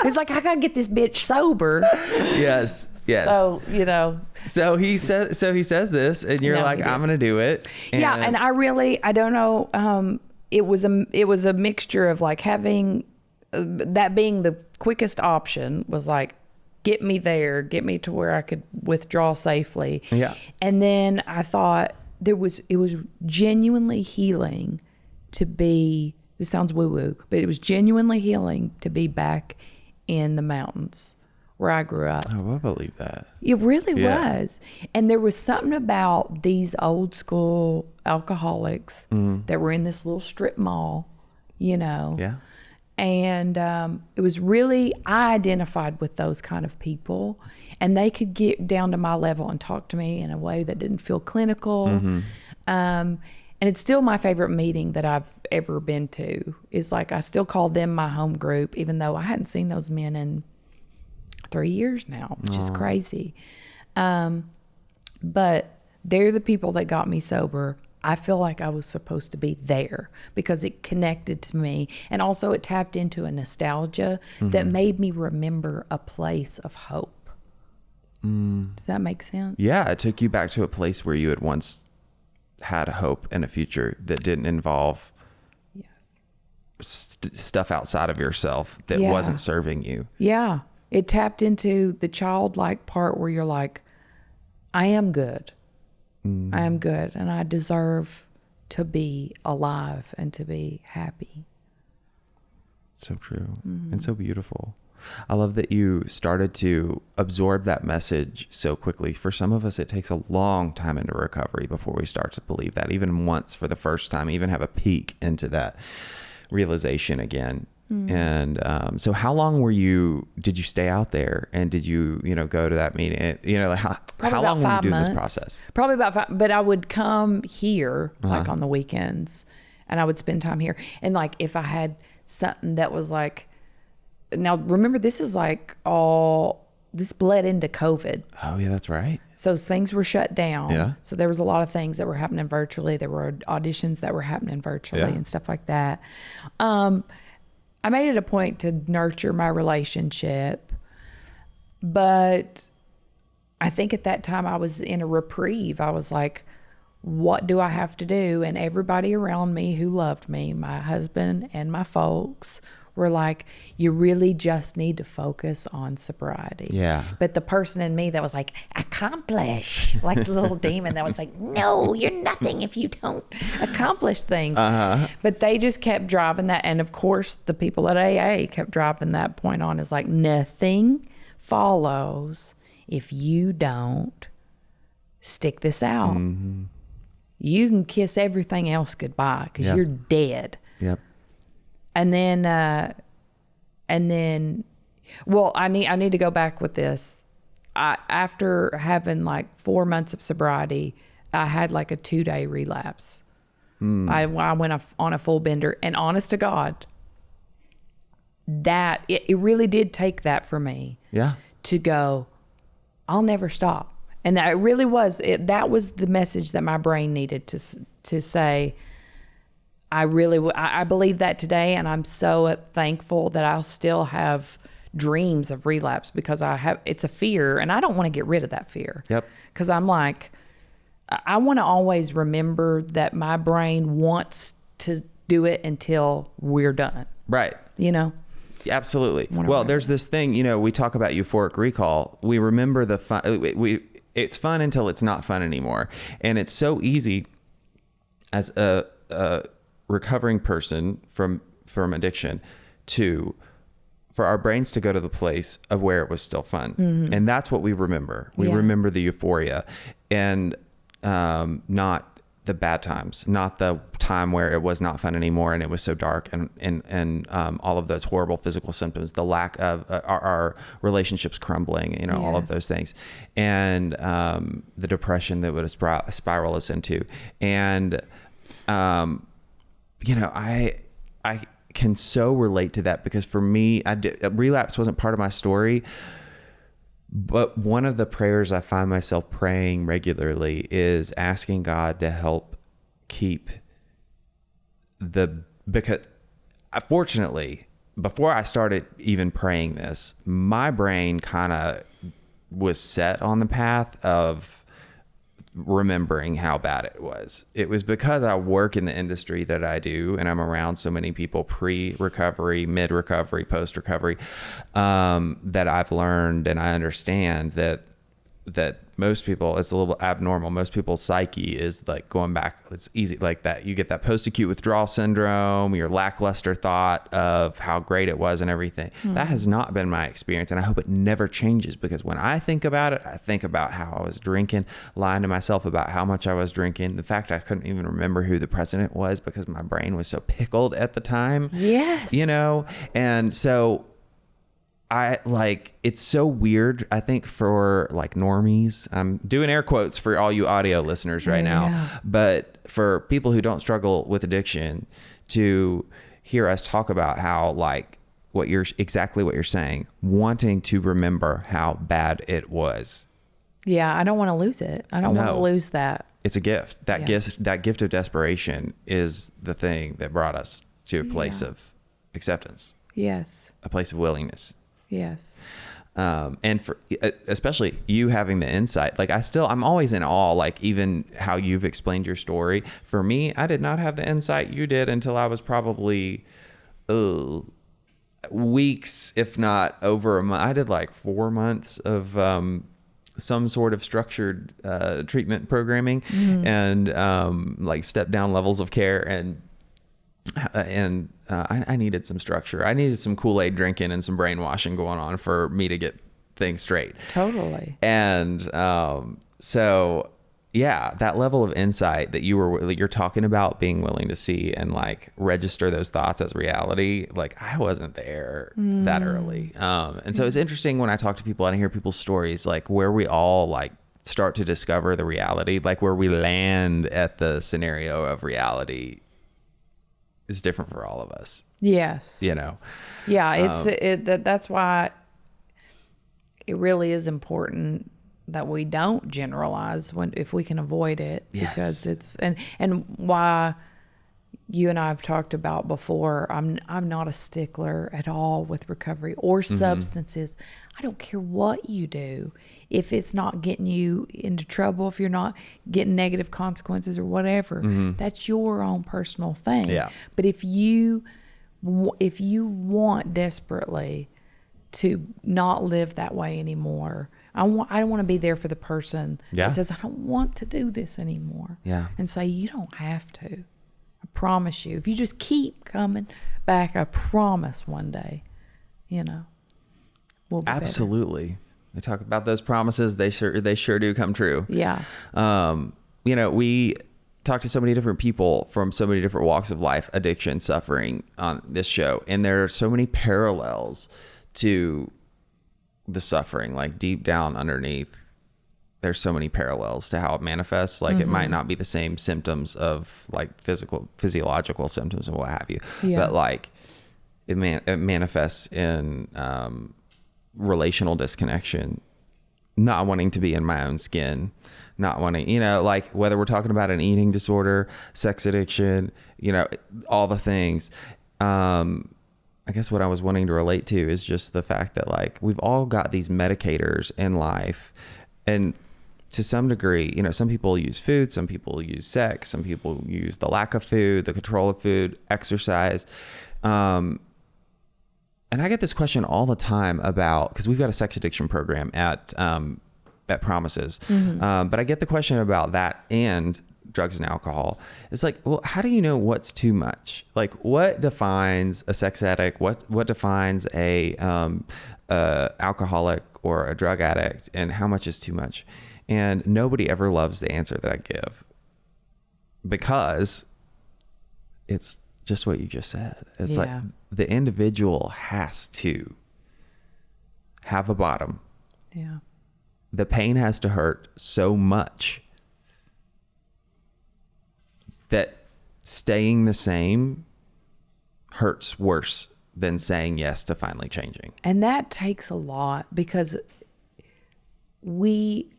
He's like, I got to get this bitch sober. Yes. Yes. So, you know. So he says this, and you're No, like, he I'm going to do it. Yeah. And I don't know. It was a mixture of like having that being the quickest option was like, get me there, get me to where I could withdraw safely. Yeah. And then I thought it was genuinely healing to be, this sounds woo woo, but it was genuinely healing to be back in the mountains where I grew up. Oh, I believe that. It really Yeah. was. And there was something about these old school alcoholics that were in this little strip mall, you know. Yeah. And it was really, I identified with those kind of people, and they could get down to my level and talk to me in a way that didn't feel clinical. And it's still my favorite meeting that I've ever been to. Is like, I still call them my home group, even though I hadn't seen those men in 3 years now, which is crazy. But they're the people that got me sober. I feel like I was supposed to be there because it connected to me. And also it tapped into a nostalgia that made me remember a place of hope. Does that make sense? Yeah. It took you back to a place where you had once had a hope and a future that didn't involve stuff outside of yourself that Yeah. wasn't serving you. Yeah. It tapped into the childlike part where you're like, I am good. I am good, and I deserve to be alive and to be happy. So true and so beautiful. I love that you started to absorb that message so quickly. For some of us, it takes a long time into recovery before we start to believe that, even once for the first time, even have a peek into that realization again. And so how long did you stay out there, and did you go to that meeting? How long were you doing this process? Probably about 5, but I would come here like on the weekends, and I would spend time here. And like, if I had something that was like, now remember, this is like this bled into COVID. Oh yeah, that's right. So things were shut down. Yeah. So there was a lot of things that were happening virtually. There were auditions that were happening virtually and stuff like that. I made it a point to nurture my relationship, but I think at that time I was in a reprieve. I was like, what do I have to do? And everybody around me who loved me, my husband and my folks, were like, you really just need to focus on sobriety. Yeah. But the person in me that was like, accomplish, like the little demon that was like, no, you're nothing if you don't accomplish things. But they just kept driving that. And of course, the people at AA kept dropping that point on, is like, nothing follows if you don't stick this out. You can kiss everything else goodbye because you're dead. Yep. And then, well, I need to go back with this. After having like 4 months of sobriety, I had like a 2-day relapse. I went on a full bender, and honest to God, that it really did take that for me. Yeah. To go, I'll never stop. And that really was it. That was the message that my brain needed to say, I believe that today, and I'm so thankful that I'll still have dreams of relapse, because it's a fear, and I don't want to get rid of that fear. Yep. Because I'm like, I want to always remember that my brain wants to do it until we're done. Right. Absolutely. Well, there's this thing, we talk about euphoric recall. We remember the fun. It's fun until it's not fun anymore. And it's so easy as a recovering person from addiction for our brains to go to the place of where it was still fun. And that's what we remember. We remember the euphoria, and not the bad times, not the time where it was not fun anymore and it was so dark, and all of those horrible physical symptoms, the lack of our relationships crumbling, all of those things, and the depression that would spiral us into. And I can so relate to that, because for me, relapse wasn't part of my story, But one of the prayers I find myself praying regularly is asking God to help keep because fortunately, before I started even praying this, my brain kind of was set on the path of remembering how bad it was. It was because I work in the industry that I do, and I'm around so many people pre-recovery, mid-recovery, post-recovery, that I've learned and I understand that most people, it's a little abnormal. Most people's psyche is like going back. It's easy like that. You get that post-acute withdrawal syndrome, your lackluster thought of how great it was and everything. That has not been my experience. And I hope it never changes, because when I think about it, I think about how I was drinking, lying to myself about how much I was drinking. The fact I couldn't even remember who the president was because my brain was so pickled at the time. Yes. And so it's so weird, I think, for like normies. I'm doing air quotes for all you audio listeners right now, but for people who don't struggle with addiction, to hear us talk about how exactly what you're saying, wanting to remember how bad it was. Yeah. I don't want to lose it. I don't want to lose that. It's a gift. That gift of desperation is the thing that brought us to a place of acceptance. Yes. A place of willingness. Yes. And for especially you having the insight, like I'm always in awe, like even how you've explained your story. For me, I did not have the insight you did until I was probably weeks, if not over a month. I did like 4 months of some sort of structured treatment programming and like step down levels of care, and I needed some structure. I needed some Kool-Aid drinking and some brainwashing going on for me to get things straight. Totally. And so yeah, that level of insight that you're talking about, being willing to see and like register those thoughts as reality. Like I wasn't there that early. And so it's interesting when I talk to people and I hear people's stories, like where we all like start to discover the reality, like where we land at the scenario of reality is different for all of us. Yes. Yeah. That's why it really is important that we don't generalize if we can avoid it, because it's, and why you and I have talked about before, I'm not a stickler at all with recovery or substances. I don't care what you do. If it's not getting you into trouble, if you're not getting negative consequences or whatever, that's your own personal thing. Yeah. But if you want desperately to not live that way anymore, I don't want to be there for the person that says, I don't want to do this anymore. Yeah. And say, you don't have to. I promise you. If you just keep coming back, I promise one day, we'll be absolutely better. They talk about those promises. They sure do come true. Yeah. We talk to so many different people from so many different walks of life, addiction, suffering on this show. And there are so many parallels to the suffering, like deep down underneath. There's so many parallels to how it manifests. Like it might not be the same symptoms of like physiological symptoms and what have you, but like it manifests in, relational disconnection, not wanting to be in my own skin, not wanting, like whether we're talking about an eating disorder, sex addiction, all the things. I guess what I was wanting to relate to is just the fact that like we've all got these medicators in life, and to some degree, some people use food, some people use sex, some people use the lack of food, the control of food, exercise. And I get this question all the time because we've got a sex addiction program at Promises. But I get the question about that and drugs and alcohol. It's like, well, how do you know what's too much? Like what defines a sex addict? What defines a alcoholic or a drug addict, and how much is too much? And nobody ever loves the answer that I give, because it's just what you just said. It's like the individual has to have a bottom. Yeah. The pain has to hurt so much that staying the same hurts worse than saying yes to finally changing. And that takes a lot, because we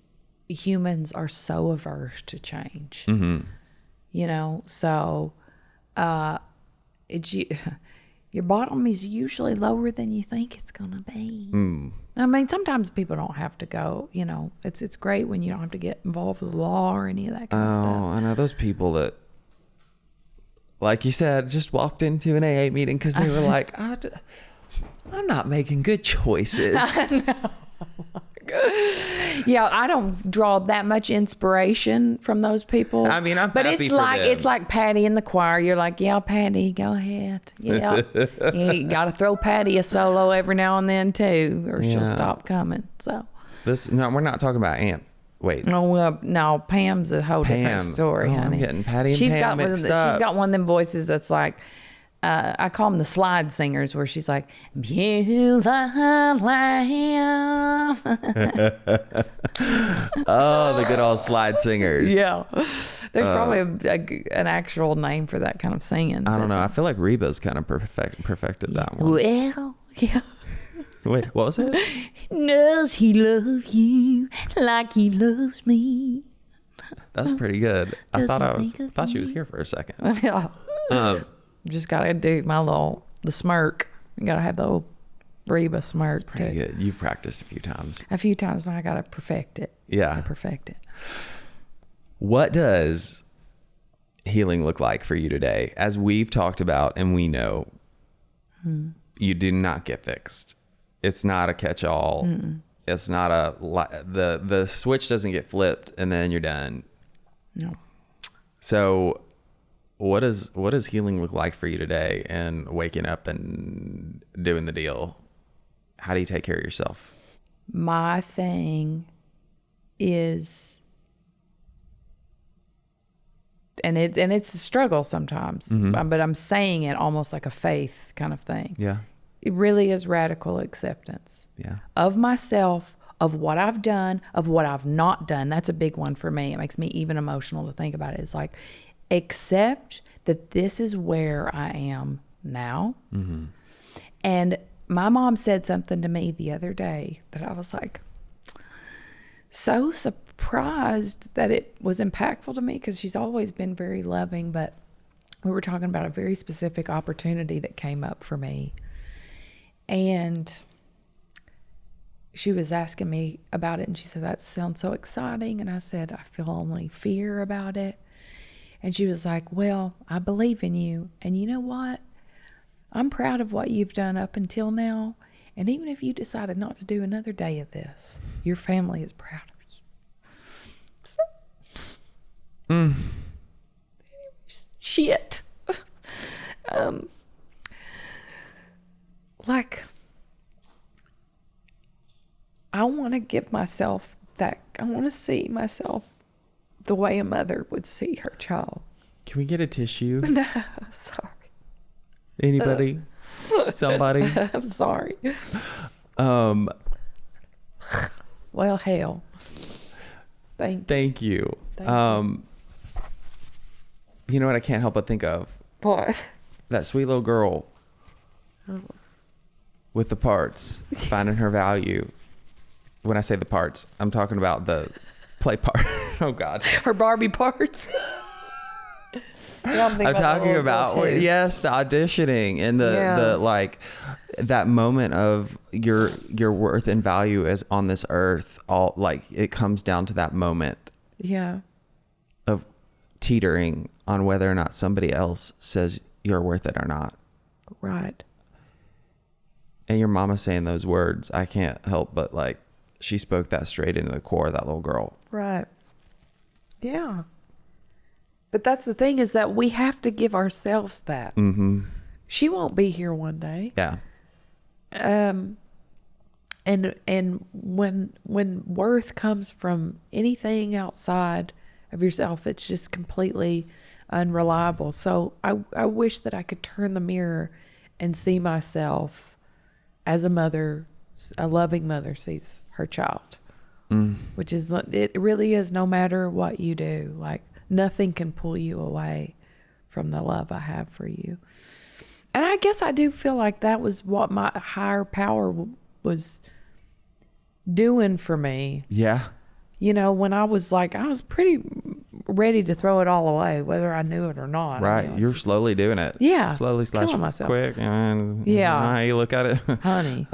humans are so averse to change. You know, so your bottom is usually lower than you think it's gonna be. I mean, sometimes people don't have to go. You know, it's great when you don't have to get involved with the law or any of that kind of stuff. Oh, I know those people that, like you said, just walked into an AA meeting because they were like, I'm not making good choices. Yeah, I don't draw that much inspiration from those people. I mean, but happy it's for like them. it's like Patty in the choir. You're like, yeah, Patty, go ahead. Yeah, you got to throw Patty a solo every now and then too, or she'll stop coming. So No, we're not talking about Aunt. Wait. No, Pam's a whole different story, honey. I'm getting Patty and She's Pam got mixed up. She's got one of them voices that's like, I call them the slide singers, where she's like, beautiful lamb. Oh, the good old slide singers. Yeah. There's probably an actual name for that kind of singing. I don't know. I feel like Reba's kind of perfected that one. Well, yeah. Wait, what was it? Does he love you like he loves me? That's pretty good. I thought she was you? here for a second. Yeah. Just gotta do the smirk. You gotta have the old Reba smirk Pretty too. good. You've practiced a few times. A few times, but I gotta perfect it. Yeah. Perfect it. What does healing look like for you today? As we've talked about and we know, you do not get fixed. It's not a catch-all. It's not the switch doesn't get flipped and then you're done. No. So what does healing look like for you today, and waking up and doing the deal? How do you take care of yourself? My thing is, and it's a struggle sometimes, but I'm saying it almost like a faith kind of thing. Yeah. It really is radical acceptance. Yeah. Of myself, of what I've done, of what I've not done. That's a big one for me. It makes me even emotional to think about it. It's like, accept that this is where I am now. And my mom said something to me the other day that I was like so surprised that it was impactful to me, because she's always been very loving, but we were talking about a very specific opportunity that came up for me. And she was asking me about it, and she said, that sounds so exciting. And I said, I feel only fear about it. And she was like, well, I believe in you. And you know what? I'm proud of what you've done up until now. And even if you decided not to do another day of this, your family is proud of you. Shit. Like, I want to give myself that. I want to see myself the way a mother would see her child. Can we get a tissue? No, sorry. Anybody? Somebody? I'm sorry. Um, Well, hell. Thank you. Thank you. You know what I can't help but think of? What? That sweet little girl with the parts, finding her value. When I say the parts, I'm talking about the play part. Oh God. Her Barbie parts. I'm talking about the auditioning and the like, that moment of your worth and value as on this earth. All like, it comes down to that moment. Yeah. Of teetering on whether or not somebody else says you're worth it or not. Right. And your mama saying those words, I can't help but like, she spoke that straight into the core of that little girl. Right. Yeah. But that's the thing, is that we have to give ourselves that. She won't be here one day. Yeah. And when worth comes from anything outside of yourself, it's just completely unreliable. So I wish that I could turn the mirror and see myself as a mother, a loving mother sees her child, which is, it really is, no matter what you do, like nothing can pull you away from the love I have for you. And I guess I do feel like that was what my higher power was doing for me. Yeah. You know, when I was pretty ready to throw it all away, whether I knew it or not. Right. I mean, You're slowly doing it. Yeah. Slowly / Killing myself. quick. And Yeah. how you look at it. honey.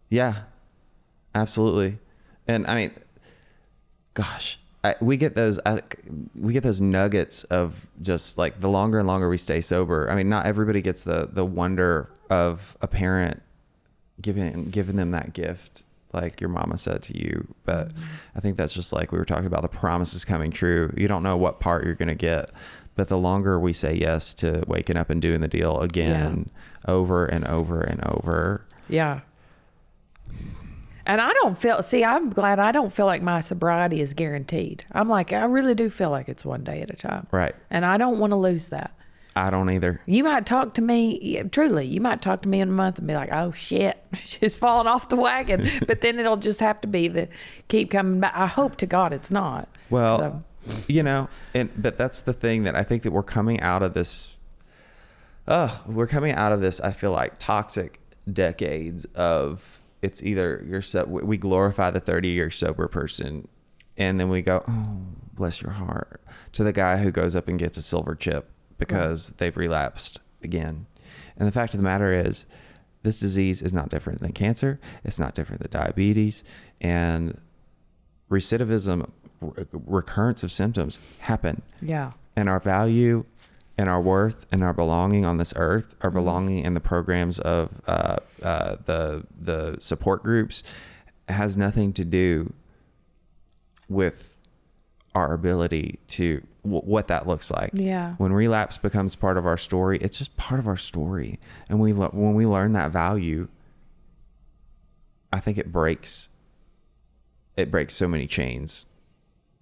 Yeah, absolutely. And I mean, gosh, we get those nuggets of just like the longer and longer we stay sober. I mean, not everybody gets the wonder of a parent giving them that gift, like your mama said to you. But I think that's just like we were talking about, the promises coming true. You don't know what part you're going to get, but the longer we say yes to waking up and doing the deal again, over and over and over. Yeah. And I'm glad I don't feel like my sobriety is guaranteed. I'm like, I really do feel like it's one day at a time. Right. And I don't want to lose that. I don't either. You might talk to me, truly, you might talk to me in a month and be like, oh shit, she's falling off the wagon. But then it'll just have to be keep coming back. I hope to God it's not. Well, you know, but that's the thing that I think that we're coming out of this. I feel like toxic decades of, it's either we glorify the 30-year sober person, and then we go, oh, bless your heart, to the guy who goes up and gets a silver chip because they've relapsed again. And the fact of the matter is, this disease is not different than cancer. It's not different than diabetes. And recidivism, recurrence of symptoms happen. Yeah. And our value and our worth and our belonging on this earth, our belonging in the programs of the support groups, has nothing to do with our ability to what that looks like. Yeah. When relapse becomes part of our story, it's just part of our story. And when we learn that value, I think it breaks so many chains.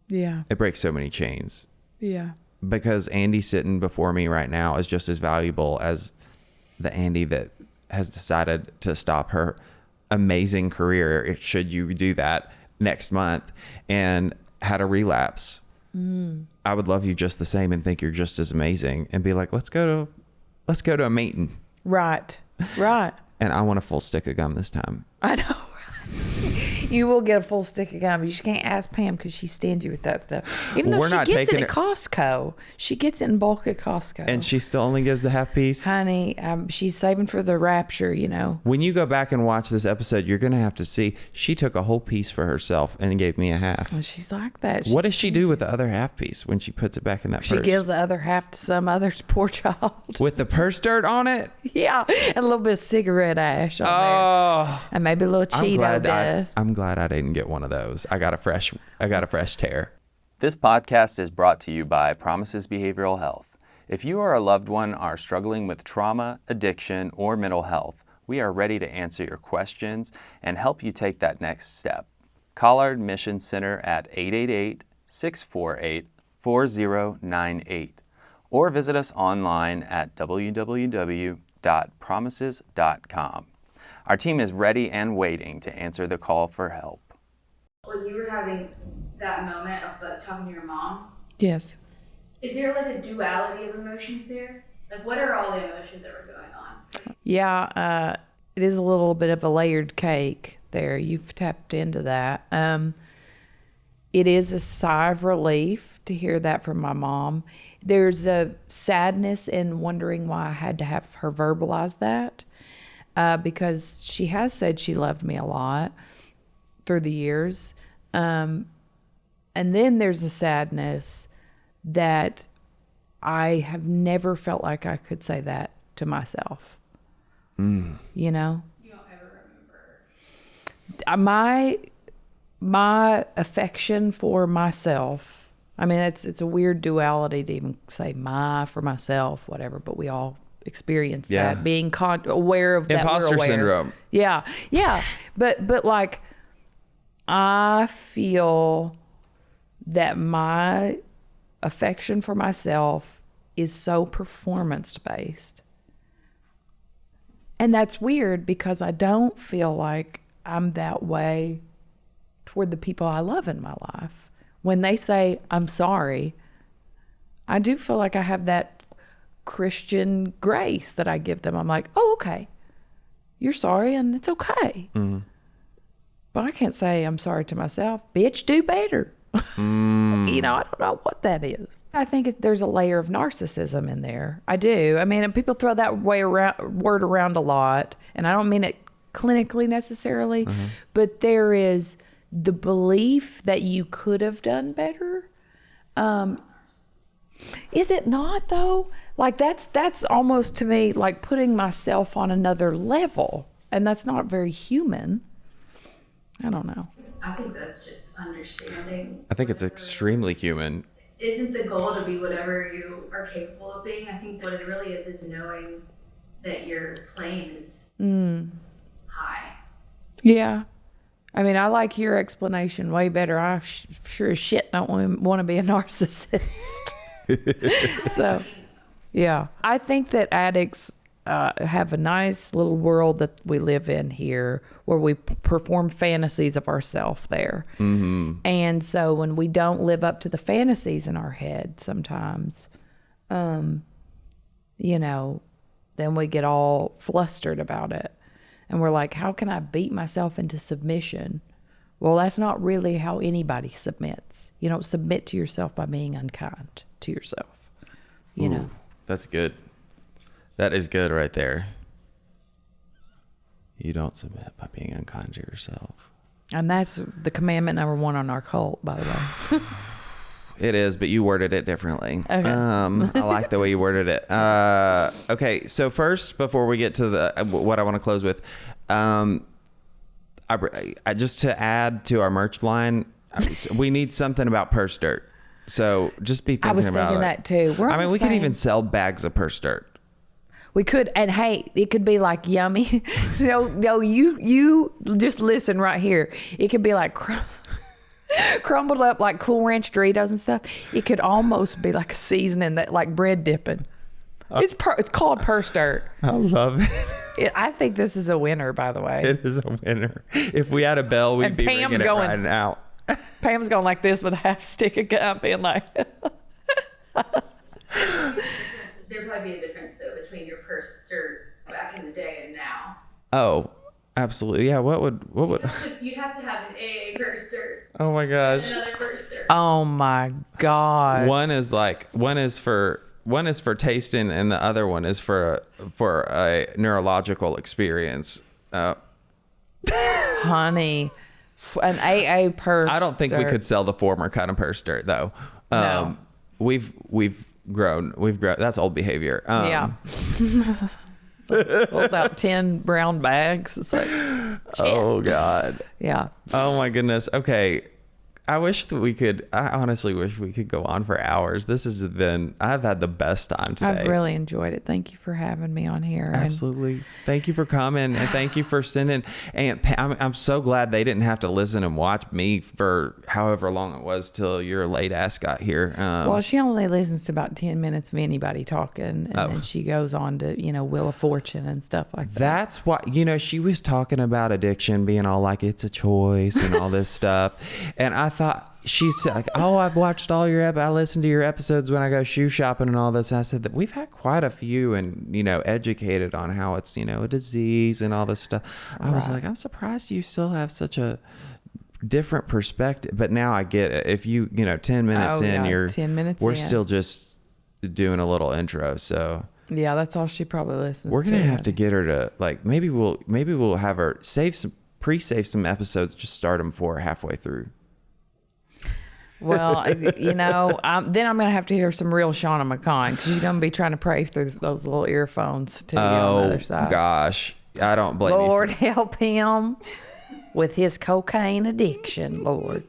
Yeah. It breaks so many chains. Yeah. Because Andi sitting before me right now is just as valuable as the Andi that has decided to stop her amazing career, should you do that, next month, and had a relapse. I would love you just the same and think you're just as amazing and be like, let's go to a meeting. Right. And I want a full stick of gum this time. I know. You will get a full stick of gum. You just can't ask Pam because she's stingy with that stuff. Even though she gets it at Costco. She gets it in bulk at Costco. And she still only gives the half piece? Honey, she's saving for the rapture, you know. When you go back and watch this episode, you're going to have to see she took a whole piece for herself and gave me a half. Well, she's like that. What does she do with the other half piece when she puts it back in that purse? She gives the other half to some other poor child. With the purse dirt on it? Yeah. And a little bit of cigarette ash on there. And maybe a little Cheeto dust. I'm glad I didn't get one of those. I got a fresh tear. This podcast is brought to you by Promises Behavioral Health. If you or a loved one are struggling with trauma, addiction, or mental health, we are ready to answer your questions and help you take that next step. Call our admissions center at 888-648-4098 or visit us online at www.promises.com. Our team is ready and waiting to answer the call for help. When you were having that moment of talking to your mom, Yes. is there like a duality of emotions there? Like, what are all the emotions that were going on? Yeah, it is a little bit of a layered cake there. You've tapped into that. It is a sigh of relief to hear that from my mom. There's a sadness in wondering why I had to have her verbalize that, because she has said she loved me a lot through the years. And then there's a sadness that I have never felt like I could say that to myself. You know? You don't ever remember. My affection for myself, I mean, it's a weird duality to even say for myself, whatever, but we all experience that, being aware of that. Imposter syndrome. Yeah. But like, I feel that my affection for myself is so performance-based. And that's weird because I don't feel like I'm that way toward the people I love in my life. When they say, I'm sorry, I do feel like I have that Christian grace that I give them. I'm like, oh, okay. You're sorry and it's okay. Mm-hmm. But I can't say I'm sorry to myself. Bitch, do better. You know, I don't know what that is. I think there's a layer of narcissism in there. I do. I mean, people throw that word around a lot, and I don't mean it clinically necessarily, but there is the belief that you could have done better. Is it not though? Like that's almost to me like putting myself on another level, and that's not very human. I don't know. I think that's just understanding. I think it's extremely human. Isn't the goal to be whatever you are capable of being? I think what it really is knowing that your plane is high. Yeah. I mean, I like your explanation way better. I sure as shit don't want to be a narcissist. So, yeah. I think that addicts have a nice little world that we live in here where we perform fantasies of ourselves there. And so when we don't live up to the fantasies in our head sometimes, you know, then we get all flustered about it. And we're like, how can I beat myself into submission? Well, that's not really how anybody submits. You don't submit to yourself by being unkind to yourself, you know. That's good. That is good right there. You don't submit by being unkind to yourself. And that's the commandment number 1 on our cult, by the way. It is, but you worded it differently. Okay. I like the way you worded it. Okay, so first, before we get to what I want to close with, I just to add to our merch line, we need something about purse dirt. So just be thinking about it. I was thinking that too. We could even sell bags of purse dirt. We could, and hey, it could be like yummy. No, you just listen right here. It could be like crumbled up like Cool Ranch Doritos and stuff. It could almost be like a seasoning that like bread dipping. It's called purse dirt. I love it. I think this is a winner, by the way. It is a winner. If we had a bell, we'd be ringing it right now. Pam's going like this with a half stick of gum, being like. There'd probably be a difference though between your purse dirt back in the day and now. Oh, absolutely. Yeah. What would? You'd have to have an AA purse dirt. Oh my gosh. And another purse dirt. Oh my God. One is for tasting, and the other one is for a neurological experience. Honey, an AA purse. I don't think we could sell the former kind of purse dirt though. No. We've grown. That's old behavior. Yeah. Pulls out 10 brown bags. It's like, oh God. yeah. Oh my goodness. Okay. I honestly wish we could go on for hours. I've had the best time today. I've really enjoyed it. Thank you for having me on here. Absolutely. Thank you for coming, and thank you for sending Aunt Pam. I'm so glad they didn't have to listen and watch me for however long it was till your late ass got here. Well, she only listens to about 10 minutes of anybody talking, and then she goes on to, Wheel of Fortune and stuff like that. That's why, she was talking about addiction being all like, it's a choice and all this stuff. And I thought, she said, like, oh, I've watched all I listen to your episodes when I go shoe shopping and all this. And I said that we've had quite a few and, educated on how it's, a disease and all this stuff. I was like, I'm surprised you still have such a different perspective. But now I get it. If 10 minutes in, 10 minutes we're in. still just doing a little intro. So yeah, that's all she probably listens to. we're going to have to get her to, like, maybe we'll have her pre-save some episodes, just start them for halfway through. Well, then I'm going to have to hear some real Shauna McCon, because she's going to be trying to pray through those little earphones to on the other side. Oh, gosh. I don't blame you. Lord, help him with his cocaine addiction, Lord.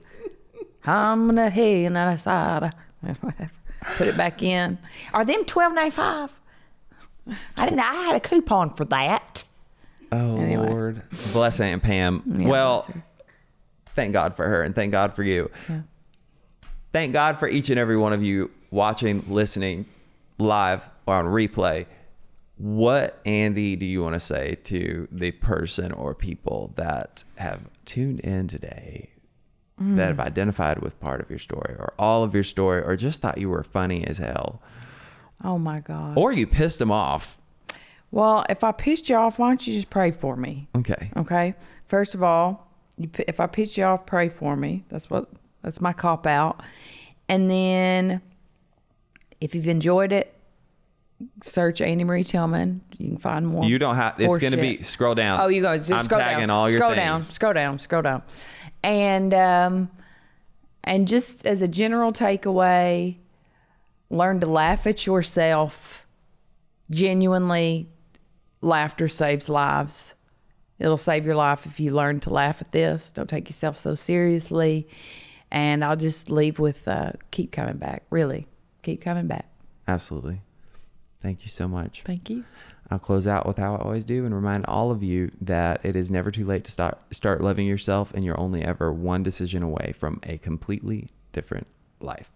I'm going to hear another side. Put it back in. Are them $12.95? I had a coupon for that. Oh, anyway. Lord. Bless Aunt Pam. Yeah, well, thank God for her, and thank God for you. Yeah. Thank God for each and every one of you watching, listening, live, or on replay. What, Andy, do you want to say to the person or people that have tuned in today, that have identified with part of your story or all of your story, or just thought you were funny as hell? Oh, my God. Or you pissed them off? Well, if I pissed you off, why don't you just pray for me? Okay. Okay. First of all, if I piss you off, pray for me. That's my cop out. And then if you've enjoyed it, search Andi Marie Tillman. You can find more. You don't have. It's going to be scroll down. Oh, you go. Just I'm scroll tagging down. all your scroll things. down. Scroll down. And just as a general takeaway, learn to laugh at yourself. Genuinely, laughter saves lives. It'll save your life if you learn to laugh at this. Don't take yourself so seriously. And I'll just leave with keep coming back. Really, keep coming back. Absolutely. Thank you so much. Thank you. I'll close out with how I always do and remind all of you that it is never too late to start loving yourself, and you're only ever one decision away from a completely different life.